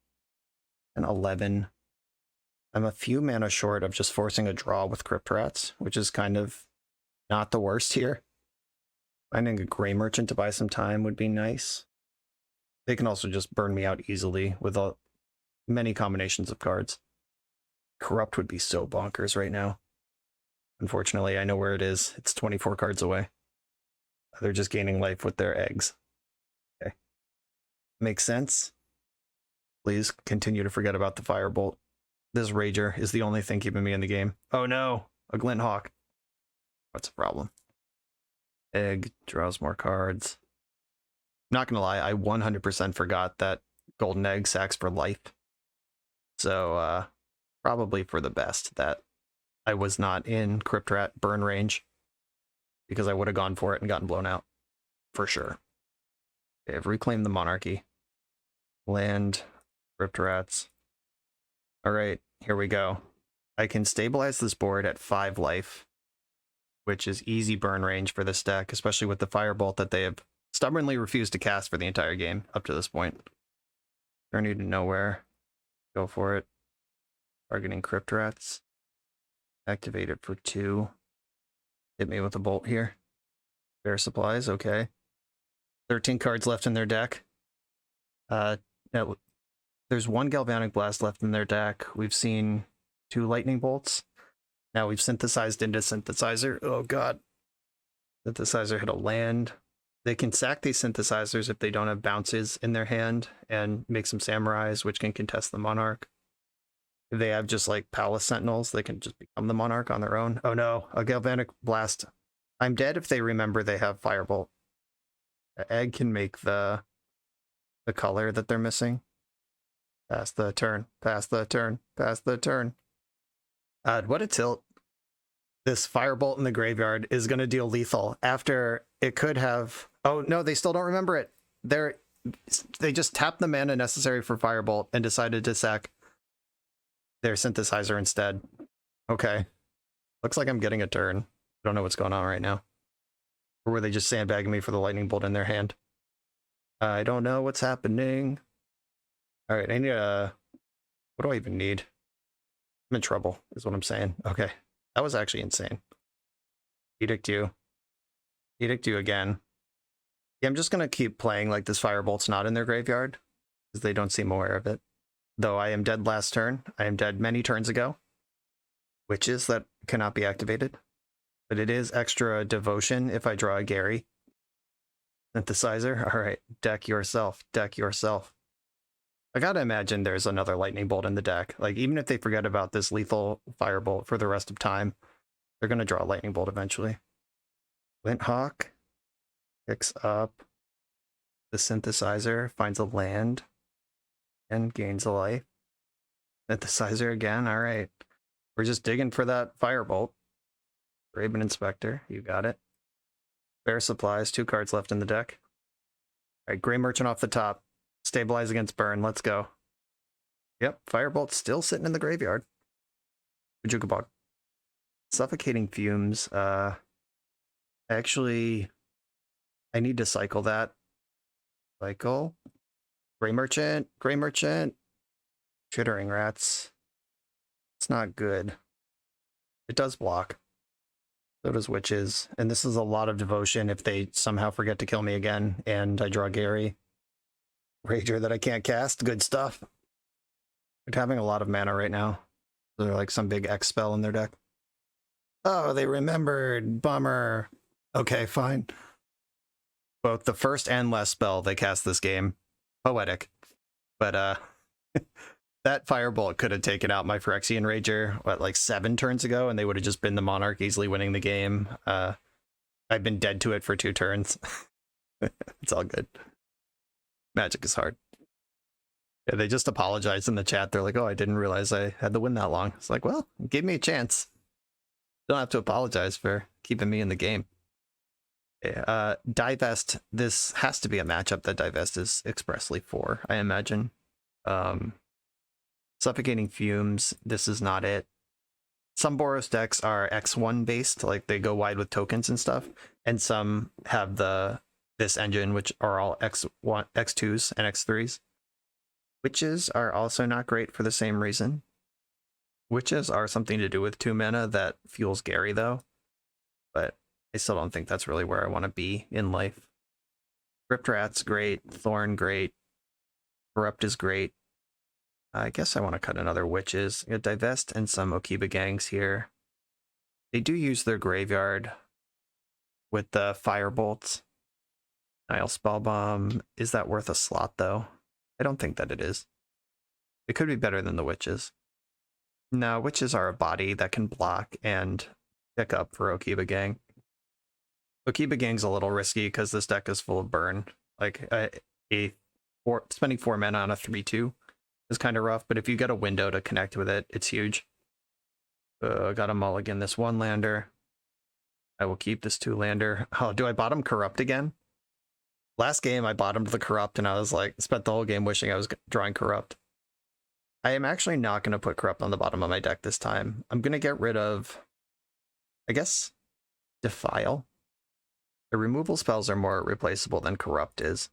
and 11. I'm a few mana short of just forcing a draw with Crypt Rats, which is kind of not the worst here. Finding a Gray Merchant to buy some time would be nice. They can also just burn me out easily with many combinations of cards. Corrupt would be so bonkers right now. Unfortunately, I know where it is. It's 24 cards away. They're just gaining life with their eggs. Okay. Makes sense. Please continue to forget about the Firebolt. This Rager is the only thing keeping me in the game. Oh no, a Glint Hawk. What's the problem? Egg draws more cards. Not gonna lie, I 100% forgot that Golden Egg sacks for life. So, probably for the best that I was not in Crypt Rat burn range, because I would have gone for it and gotten blown out. For sure. Okay, I've reclaimed the Monarchy. Land, Crypt Rats. Alright, here we go. I can stabilize this board at 5 life, which is easy burn range for this deck, especially with the Firebolt that they have stubbornly refused to cast for the entire game up to this point. Journey to Nowhere. Go for it. Targeting Crypt Rats. Activate it for 2. Hit me with a bolt here. Bear Supplies, okay. 13 cards left in their deck. There's 1 Galvanic Blast left in their deck. We've seen 2 Lightning Bolts. Now we've synthesized into Synthesizer. Oh god. Synthesizer hit a land. They can sack these Synthesizers if they don't have bounces in their hand and make some Samurais, which can contest the Monarch. If they have just like Palace Sentinels, they can just become the Monarch on their own. Oh no, a Galvanic Blast. I'm dead if they remember they have Firebolt. The egg can make the color that they're missing. Pass the turn, pass the turn, pass the turn. What a tilt. This Firebolt in the graveyard is going to deal lethal after it could have... Oh, no, they still don't remember it. They just tapped the mana necessary for Firebolt and decided to sack their Synthesizer instead. Okay. Looks like I'm getting a turn. I don't know what's going on right now. Or were they just sandbagging me for the Lightning Bolt in their hand? I don't know what's happening. All right, I need a... What do I even need? I'm in trouble, is what I'm saying. Okay, that was actually insane. Edict you. Edict you again. Yeah, I'm just going to keep playing like this Firebolt's not in their graveyard, because they don't seem aware of it. Though I am dead last turn. I am dead many turns ago. Witches that cannot be activated. But it is extra devotion if I draw a Gary. Synthesizer. All right, deck yourself. Deck yourself. I gotta imagine there's another Lightning Bolt in the deck. Like, even if they forget about this lethal Firebolt for the rest of time, they're gonna draw a Lightning Bolt eventually. Glint Hawk picks up the Synthesizer, finds a land, and gains a life. Synthesizer again, alright. We're just digging for that Firebolt. Raven Inspector, you got it. Bear Supplies, 2 cards left in the deck. Alright, Gray Merchant off the top. Stabilize against burn, let's go. Yep, Firebolt's still sitting in the graveyard. Bajukabog. Suffocating Fumes, actually, I need to cycle that. Cycle. Gray Merchant, Gray Merchant. Chittering Rats. It's not good. It does block. So does Witches. And this is a lot of devotion if they somehow forget to kill me again and I draw Gary. Rager that I can't cast. Good stuff. They're having a lot of mana right now. They're like some big X spell in their deck. Oh, they remembered. Bummer. Okay, fine. Both the first and last spell they cast this game. Poetic. But That Firebolt could have taken out my Phyrexian Rager, what, like 7 turns ago, and they would have just been the Monarch easily winning the game. I've been dead to it for 2 turns. It's all good. Magic is hard. Yeah, they just apologized in the chat. They're like, oh, I didn't realize I had to win that long. It's like, well, give me a chance. Don't have to apologize for keeping me in the game. Okay, Divest. This has to be a matchup that Divest is expressly for, I imagine. Suffocating Fumes. This is not it. Some Boros decks are X1 based, like they go wide with tokens and stuff, and some have this engine, which are all X1, X2s, and X3s. Witches are also not great for the same reason. Witches are something to do with 2 mana that fuels Gary, though, but I still don't think that's really where I want to be in life. Crypt Rat's great, Thorn great, Corrupt is great. I guess I want to cut another Witches. Divest and some Okiba Gangs here. They do use their graveyard with the Firebolts. Nile Spellbomb. Is that worth a slot, though? I don't think that it is. It could be better than the Witches. No, Witches are a body that can block and pick up for Okiba Gang. Okiba Gang's a little risky because this deck is full of burn. Like, spending 4 mana on a 3-2 is kind of rough, but if you get a window to connect with it, it's huge. Got a mulligan this 1-lander. I will keep this 2-lander. Oh, do I bottom Corrupt again? Last game, I bottomed the Corrupt, and I was like, spent the whole game wishing I was drawing Corrupt. I am actually not going to put Corrupt on the bottom of my deck this time. I'm going to get rid of, I guess, Defile. The removal spells are more replaceable than Corrupt is.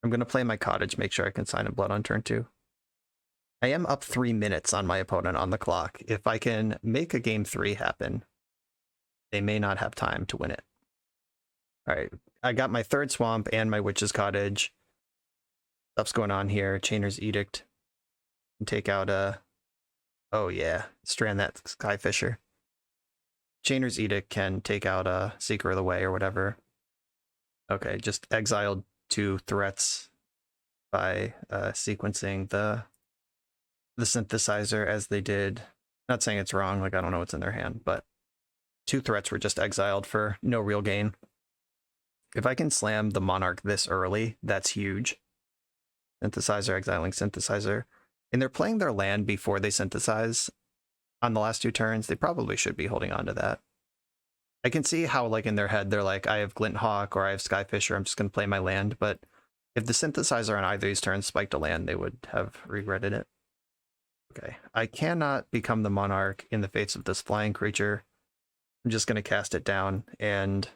I'm going to play my Cottage, make sure I can sign a Blood on turn 2. I am up 3 minutes on my opponent on the clock. If I can make a game 3 happen, they may not have time to win it. All right, I got my 3rd Swamp and my Witch's Cottage. Stuff's going on here. Chainer's Edict. And take out oh yeah, strand that Skyfisher. Chainer's Edict can take out a Seeker of the Way or whatever. Okay, just exiled 2 threats by sequencing the synthesizer as they did. Not saying it's wrong, like I don't know what's in their hand, but 2 threats were just exiled for no real gain. If I can slam the Monarch this early, that's huge. Synthesizer, exiling Synthesizer. And they're playing their land before they synthesize on the last 2 turns. They probably should be holding on to that. I can see how, like, in their head, they're like, I have Glint Hawk or I have Skyfisher, I'm just going to play my land. But if the synthesizer on either of these turns spiked a land, they would have regretted it. Okay, I cannot become the Monarch in the face of this flying creature. I'm just going to cast it down and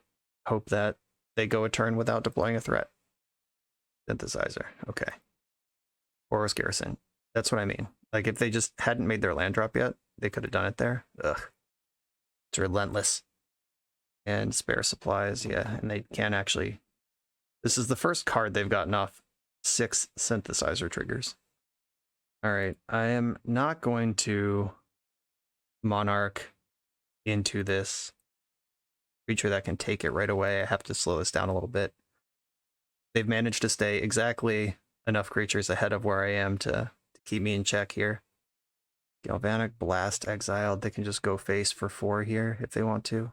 hope that they go a turn without deploying a threat. Synthesizer, okay. Boros Garrison, that's what I mean. Like, if they just hadn't made their land drop yet, they could have done it there. Ugh. It's relentless. And spare supplies, yeah, and they can actually... This is the first card they've gotten off 6 synthesizer triggers. Alright, I am not going to Monarch into this creature that can take it right away. I have to slow this down a little bit. They've managed to stay exactly enough creatures ahead of where I am to keep me in check here. Galvanic Blast exiled. They can just go face for 4 here if they want to.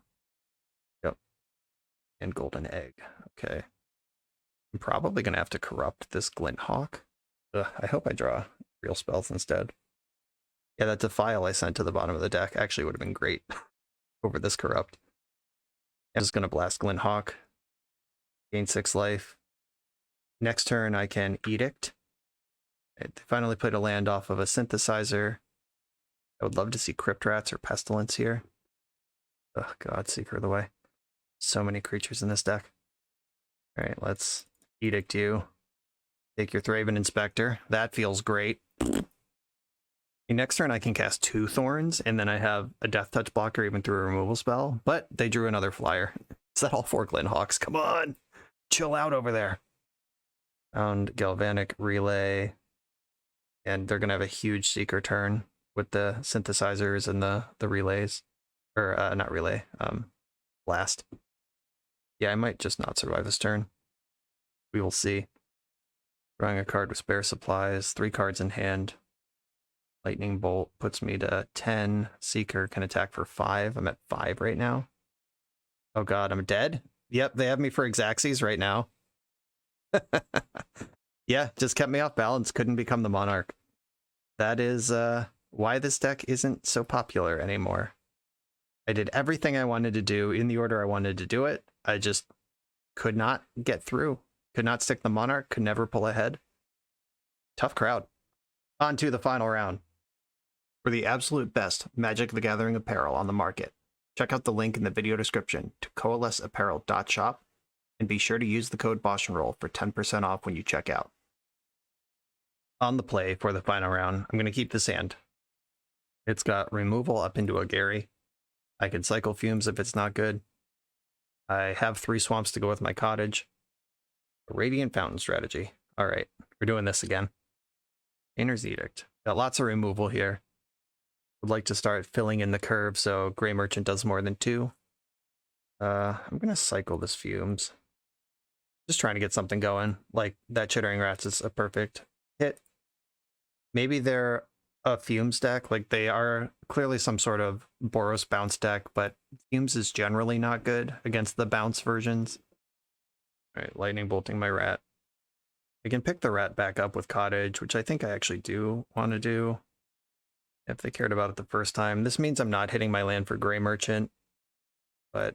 Yep. And Golden Egg. Okay. I'm probably going to have to corrupt this Glint Hawk. Ugh, I hope I draw real spells instead. Yeah, that Defile I sent to the bottom of the deck actually would have been great over this corrupt. I'm just going to blast Glint Hawk. Gain 6 life. Next turn I can Edict. They finally played a land off of a synthesizer. I would love to see Crypt Rats or Pestilence here. Oh god, Seeker of the Way. So many creatures in this deck. Alright, let's Edict you. Take your Thraben Inspector. That feels great. Next turn I can cast 2 Thorns, and then I have a Death Touch blocker even through a removal spell, but they drew another flyer. Is that all 4 Glint Hawks? Come on! Chill out over there. Found Galvanic Relay, and they're going to have a huge Seeker turn with the synthesizers and the relays. Or, not relay, blast. Yeah, I might just not survive this turn. We will see. Drawing a card with spare supplies, 3 cards in hand. Lightning Bolt puts me to 10. Seeker can attack for 5. I'm at 5 right now. Oh god, I'm dead? Yep, they have me for Xaxes right now. Yeah, just kept me off balance. Couldn't become the Monarch. That is why this deck isn't so popular anymore. I did everything I wanted to do in the order I wanted to do it. I just could not get through. Could not stick the Monarch. Could never pull ahead. Tough crowd. On to the final round. For the absolute best Magic the Gathering apparel on the market, check out the link in the video description to coalesceapparel.shop and be sure to use the code BoshNRoll for 10% off when you check out. On the play for the final round, I'm going to keep this hand. It's got removal up into a Gary. I can cycle Fumes if it's not good. I have 3 swamps to go with my cottage. A Radiant Fountain strategy. All right, we're doing this again. Painter's Edict. Got lots of removal here. Would like to start filling in the curve so Gray Merchant does more than 2. I'm going to cycle this Fumes. Just trying to get something going. Like, that Chittering Rats is a perfect hit. Maybe they're a Fumes deck. Like, they are clearly some sort of Boros bounce deck, but Fumes is generally not good against the bounce versions. All right, Lightning Bolting my Rat. I can pick the Rat back up with Cottage, which I think I actually do want to do if they cared about it the first time. This means I'm not hitting my land for Gray Merchant, but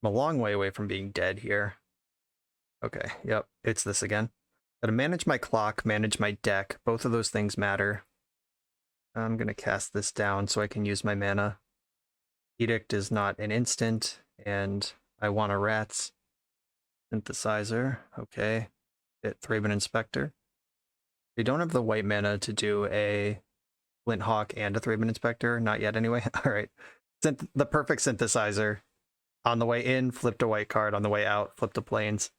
I'm a long way away from being dead here. Okay, yep, it's this again. Gotta manage my clock, manage my deck. Both of those things matter. I'm gonna cast this down so I can use my mana. Edict is not an instant, and I want a Rats. Synthesizer, okay. Hit Thraben Inspector. They don't have the white mana to do a Flint Hawk and a Thraben Inspector. Not yet, anyway. All right. The perfect synthesizer. On the way in, flipped a white card. On the way out, flipped a Plains.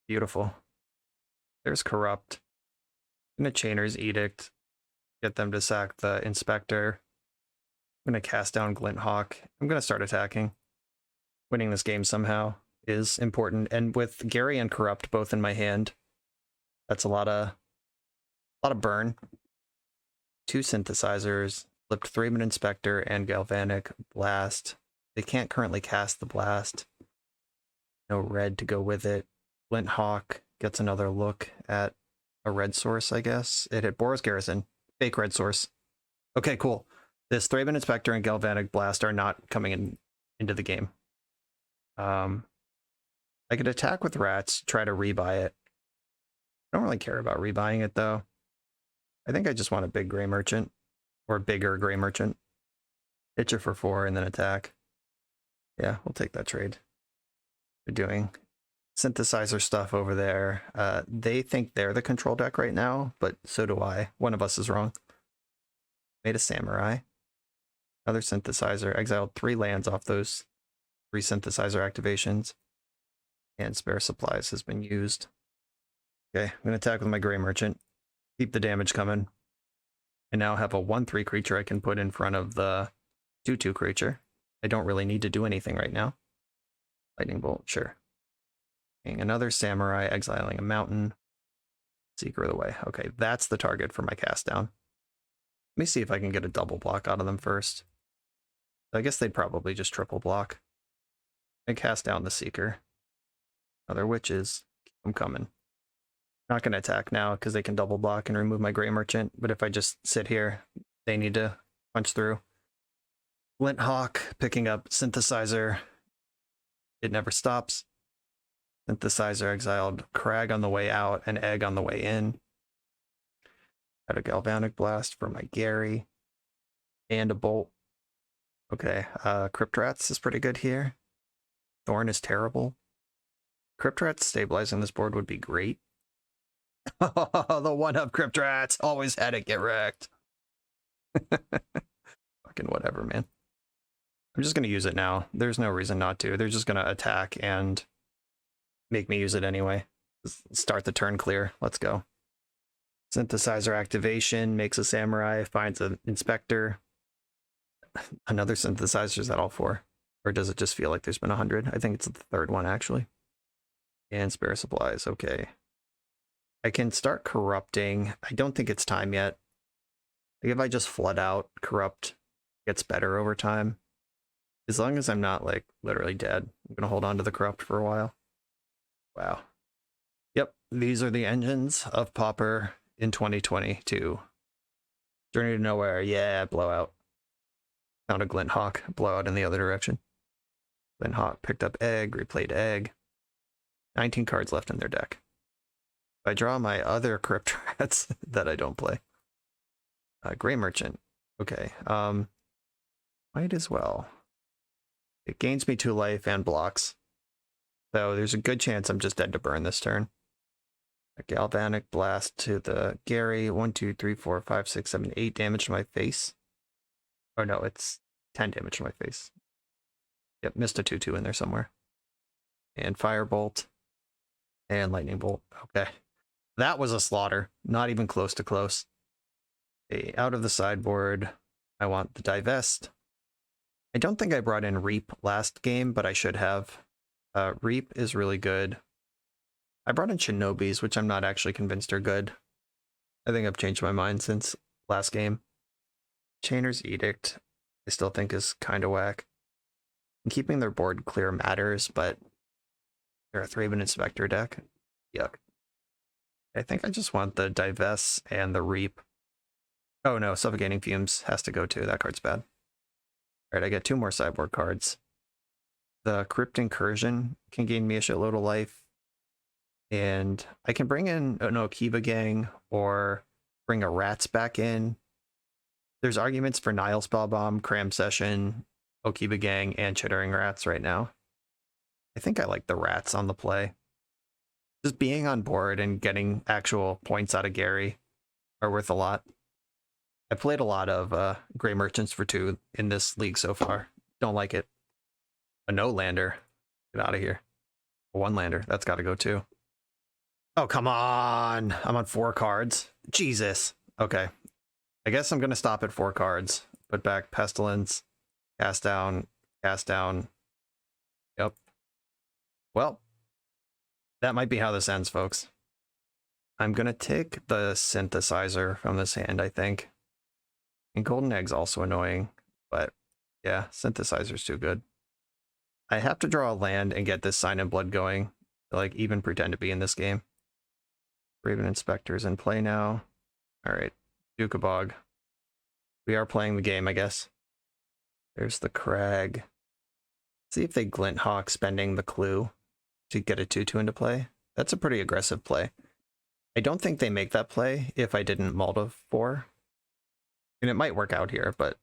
Beautiful. There's Corrupt. I'm going to Chainer's Edict. Get them to sack the Inspector. I'm going to cast down Glint Hawk. I'm going to start attacking. Winning this game somehow is important. And with Gary and Corrupt both in my hand, that's a lot of burn. 2 synthesizers, flipped Thraben Inspector and Galvanic Blast. They can't currently cast the Blast. No red to go with it. Flint Hawk gets another look at a red source, I guess. It hit Boros Garrison. Fake red source. Okay, cool. This Thraben Inspector and Galvanic Blast are not coming into the game. I could attack with Rats, try to rebuy it. I don't really care about rebuying it, though. I think I just want a big Gray Merchant, or bigger Gray Merchant. Hit you for 4 and then attack. Yeah, we'll take that trade. They're doing synthesizer stuff over there. They think they're the control deck right now, but so do I. One of us is wrong. Made a Samurai. Another synthesizer. Exiled 3 lands off those 3 synthesizer activations. And Spare Supplies has been used. Okay, I'm going to attack with my Gray Merchant. Keep the damage coming. I now have a 1/3 creature I can put in front of the 2/2 creature. I don't really need to do anything right now. Lightning Bolt, sure. Another Samurai, exiling a mountain. Seeker of the Way. Okay, that's the target for my cast down. Let me see if I can get a double block out of them first. I guess they'd probably just triple block. And cast down the Seeker. Other Witches. Keep them coming. Not going to attack now because they can double block and remove my Gray Merchant, but if I just sit here, they need to punch through. Flint Hawk, picking up Synthesizer. It never stops. Synthesizer exiled Crag on the way out and Egg on the way in. Had a Galvanic Blast for my Gary. And a Bolt. Okay, Crypt Rats is pretty good here. Thorn is terrible. Crypt Rats stabilizing this board would be great. Oh, the one-up Crypt Rats. Always had it get wrecked. Fucking whatever, man. I'm just going to use it now. There's no reason not to. They're just going to attack and make me use it anyway. Start the turn clear. Let's go. Synthesizer activation makes a Samurai, finds an Inspector. Another Synthesizer, is that all 4? Or does it just feel like there's been 100? I think it's the 3rd one, actually. And Spare Supplies, okay. I can start corrupting. I don't think it's time yet. Like if I just flood out, corrupt gets better over time. As long as I'm not like literally dead, I'm gonna hold on to the corrupt for a while. Wow. Yep, these are the engines of Pauper in 2022. Journey to Nowhere, yeah, blowout. Found a Glint Hawk, blowout in the other direction. Glint Hawk picked up egg, replayed egg. 19 cards left in their deck. If I draw my other Crypt Rats that I don't play. Gray Merchant. Okay. Might as well. It gains me 2 life and blocks. So there's a good chance I'm just dead to burn this turn. A Galvanic Blast to the Gary. 1, 2, 3, 4, 5, 6, 7, 8 damage to my face. Oh no, it's 10 damage to my face. Yep, missed a 2/2 in there somewhere. And Firebolt. And Lightning Bolt. Okay. That was a slaughter. Not even close to close. Okay, out of the sideboard, I want the Divest. I don't think I brought in Reap last game, but I should have. Reap is really good. I brought in Shinobis, which I'm not actually convinced are good. I think I've changed my mind since last game. Chainer's Edict, I still think is kind of whack. And keeping their board clear matters, but they're a Thraben Inspector deck. Yuck. I think I just want the Divest and the Reap. Oh no, Suffocating Fumes has to go too. That card's bad. Alright, I get 2 more sideboard cards. The Crypt Incursion can gain me a shitload of life. And I can bring in an Okiba Gang or bring a Rats back in. There's arguments for Nile Spellbomb, Cram Session, Okiba Gang, and Chittering Rats right now. I think I like the Rats on the play. Just being on board and getting actual points out of Gary are worth a lot. I played a lot of Gray Merchants for 2 in this league so far. Don't like it. A no lander. Get out of here. A 1 lander. That's got to go too. Oh, come on. I'm on 4 cards. Jesus. Okay. I guess I'm going to stop at 4 cards. Put back Pestilence. Cast down. Cast down. Yep. Well, that might be how this ends, folks. I'm going to take the Synthesizer from this hand, I think. And Golden Egg's also annoying, but yeah, Synthesizer's too good. I have to draw a land and get this Sign in Blood going, to, like, even pretend to be in this game. Raven Inspector's in play now. Alright, Dukabog. We are playing the game, I guess. There's the Crag. See if they Glint Hawk spending the Clue to get a 2/2 into play. That's a pretty aggressive play. I don't think they make that play if I didn't Malta 4. And it might work out here, but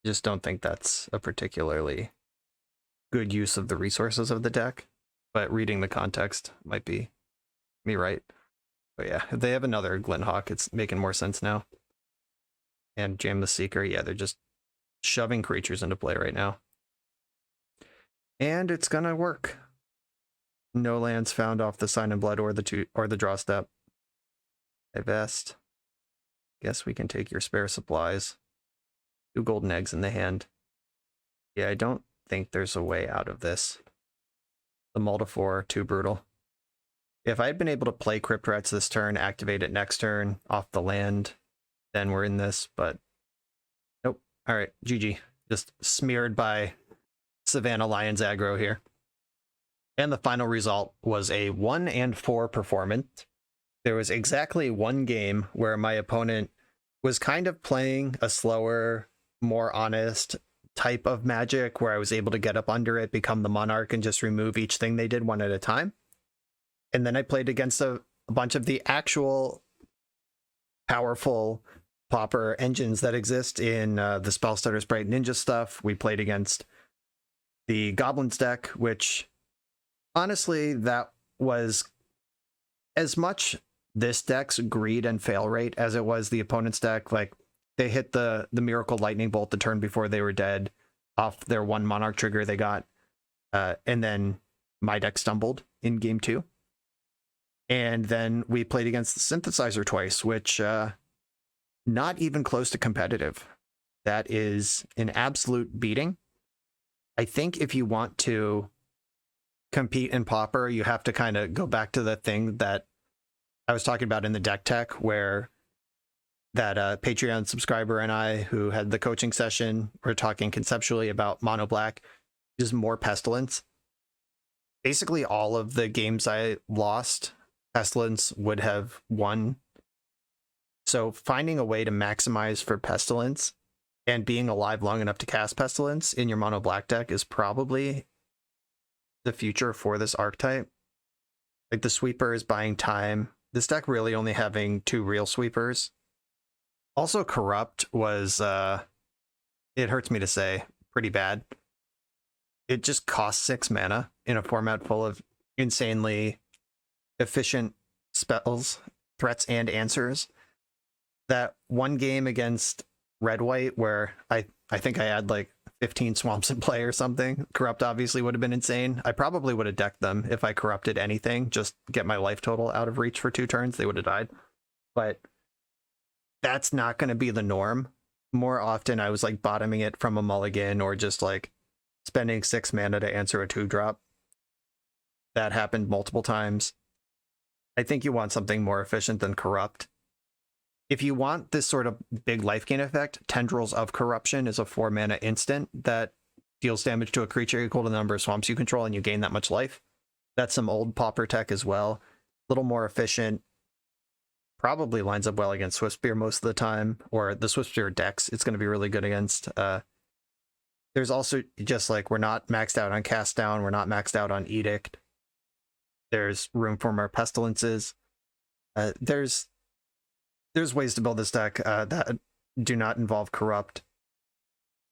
I just don't think that's a particularly good use of the resources of the deck. But reading the context might be me right. But yeah, if they have another Glint Hawk, it's making more sense now. And Jam the Seeker, yeah, they're just shoving creatures into play right now. And it's gonna work. No lands found off the Sign in Blood or the draw step. Divest. Guess we can take your spare supplies. 2 Golden Eggs in the hand. Yeah, I don't think there's a way out of this. The Malta 4, too brutal. If I had been able to play Crypt Rats this turn, activate it next turn, off the land, then we're in this, but nope. Alright, GG. Just smeared by Savannah Lions aggro here. And the final result was a 1-4 performance. There was exactly 1 game where my opponent was kind of playing a slower, more honest type of Magic where I was able to get up under it, become the Monarch, and just remove each thing they did one at a time. And then I played against a bunch of the actual powerful Pauper engines that exist in the Spellstarter's Bright Ninja stuff. We played against the Goblins deck, which honestly, that was as much this deck's greed and fail rate as it was the opponent's deck. Like, they hit the Miracle Lightning Bolt the turn before they were dead off their 1 Monarch trigger they got. And then my deck stumbled in game 2. And then we played against the Synthesizer twice, which not even close to competitive. That is an absolute beating. I think if you want to compete in Pauper, you have to kind of go back to the thing that I was talking about in the deck tech, where that Patreon subscriber and I, who had the coaching session, were talking conceptually about Mono Black, just more Pestilence. Basically, all of the games I lost, Pestilence would have won. So finding a way to maximize for Pestilence and being alive long enough to cast Pestilence in your Mono Black deck is probably the future for this archetype. Like, the sweeper is buying time. This deck really only having 2 real sweepers. Also, Corrupt was, it hurts me to say, pretty bad. It just costs 6 mana in a format full of insanely efficient spells, threats, and answers. That one game against Red-White where I think I had like 15 swamps in play or something, Corrupt obviously would have been insane. I probably would have decked them if I corrupted anything, just get my life total out of reach for 2 turns. They would have died. But that's not going to be the norm. More often I was like bottoming it from a mulligan or just like spending 6 mana to answer a 2-drop. That happened multiple times. I think you want something more efficient than Corrupt. If you want this sort of big life gain effect, Tendrils of Corruption is a 4 mana instant that deals damage to a creature equal to the number of swamps you control, and you gain that much life. That's some old Pauper tech as well. A little more efficient. Probably lines up well against Swiftspear most of the time, or the Swiftspear decks it's going to be really good against. There's also just like, we're not maxed out on Cast Down, we're not maxed out on Edict. There's room for more Pestilences. There's ways to build this deck that do not involve Corrupt.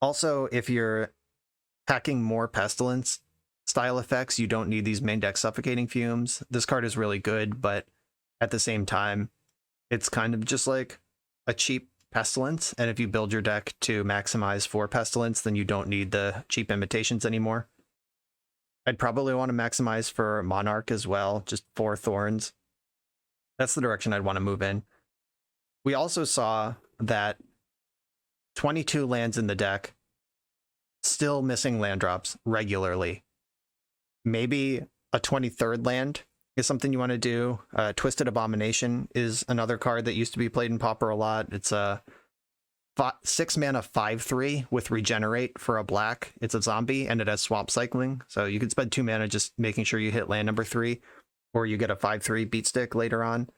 Also, if you're packing more Pestilence style effects, you don't need these main deck Suffocating Fumes. This card is really good, but at the same time, it's kind of just like a cheap Pestilence, and if you build your deck to maximize for Pestilence, then you don't need the cheap imitations anymore. I'd probably want to maximize for Monarch as well, just 4 Thorns. That's the direction I'd want to move in. We also saw that 22 lands in the deck, still missing land drops regularly. Maybe a 23rd land is something you want to do. Twisted Abomination is another card that used to be played in Pauper a lot. It's a 6 mana 5/3 with Regenerate for a black. It's a zombie and it has Swamp Cycling. So you can spend 2 mana just making sure you hit land number 3, or you get a 5/3 beat stick later on.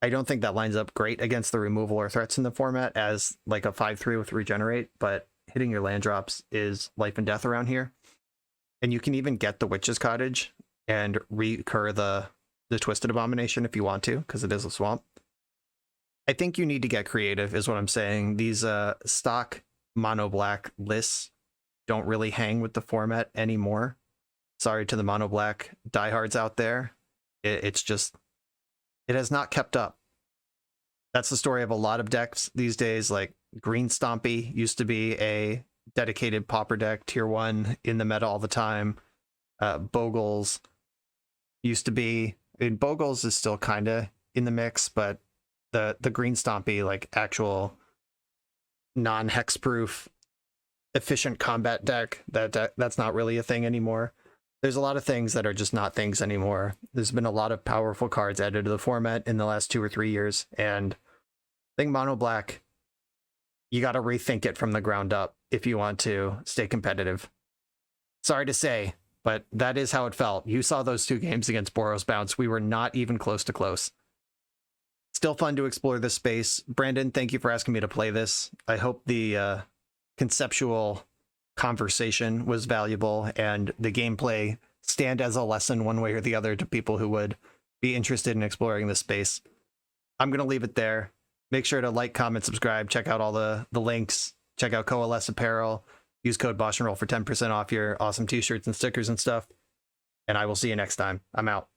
I don't think that lines up great against the removal or threats in the format as like a 5/3 with Regenerate, but hitting your land drops is life and death around here. And you can even get the Witch's Cottage and recur the Twisted Abomination if you want to, because it is a swamp. I think you need to get creative is what I'm saying. These stock Mono Black lists don't really hang with the format anymore. Sorry to the Mono Black diehards out there. It's just, it has not kept up. That's the story of a lot of decks these days. Like Green Stompy used to be a dedicated Pauper deck, tier 1 in the meta all the time. Bogles used to be, and Bogles is still kind of in the mix, but the Green Stompy, like actual non-hexproof efficient combat deck, that's not really a thing anymore. There's a lot of things that are just not things anymore. There's been a lot of powerful cards added to the format in the last 2 or 3 years, and I think Mono Black, you got to rethink it from the ground up if you want to stay competitive. Sorry to say, but that is how it felt. You saw those 2 games against Boros Bounce. We were not even close to close. Still fun to explore this space. Brandon, thank you for asking me to play this. I hope the conceptual conversation was valuable and the gameplay stand as a lesson one way or the other to people who would be interested in exploring this space. I'm going to leave it there. Make sure to like, comment, subscribe, check out all the links, check out Coalesce Apparel, use code BoshNRoll for 10% off your awesome t-shirts and stickers and stuff. And I will see you next time. I'm out.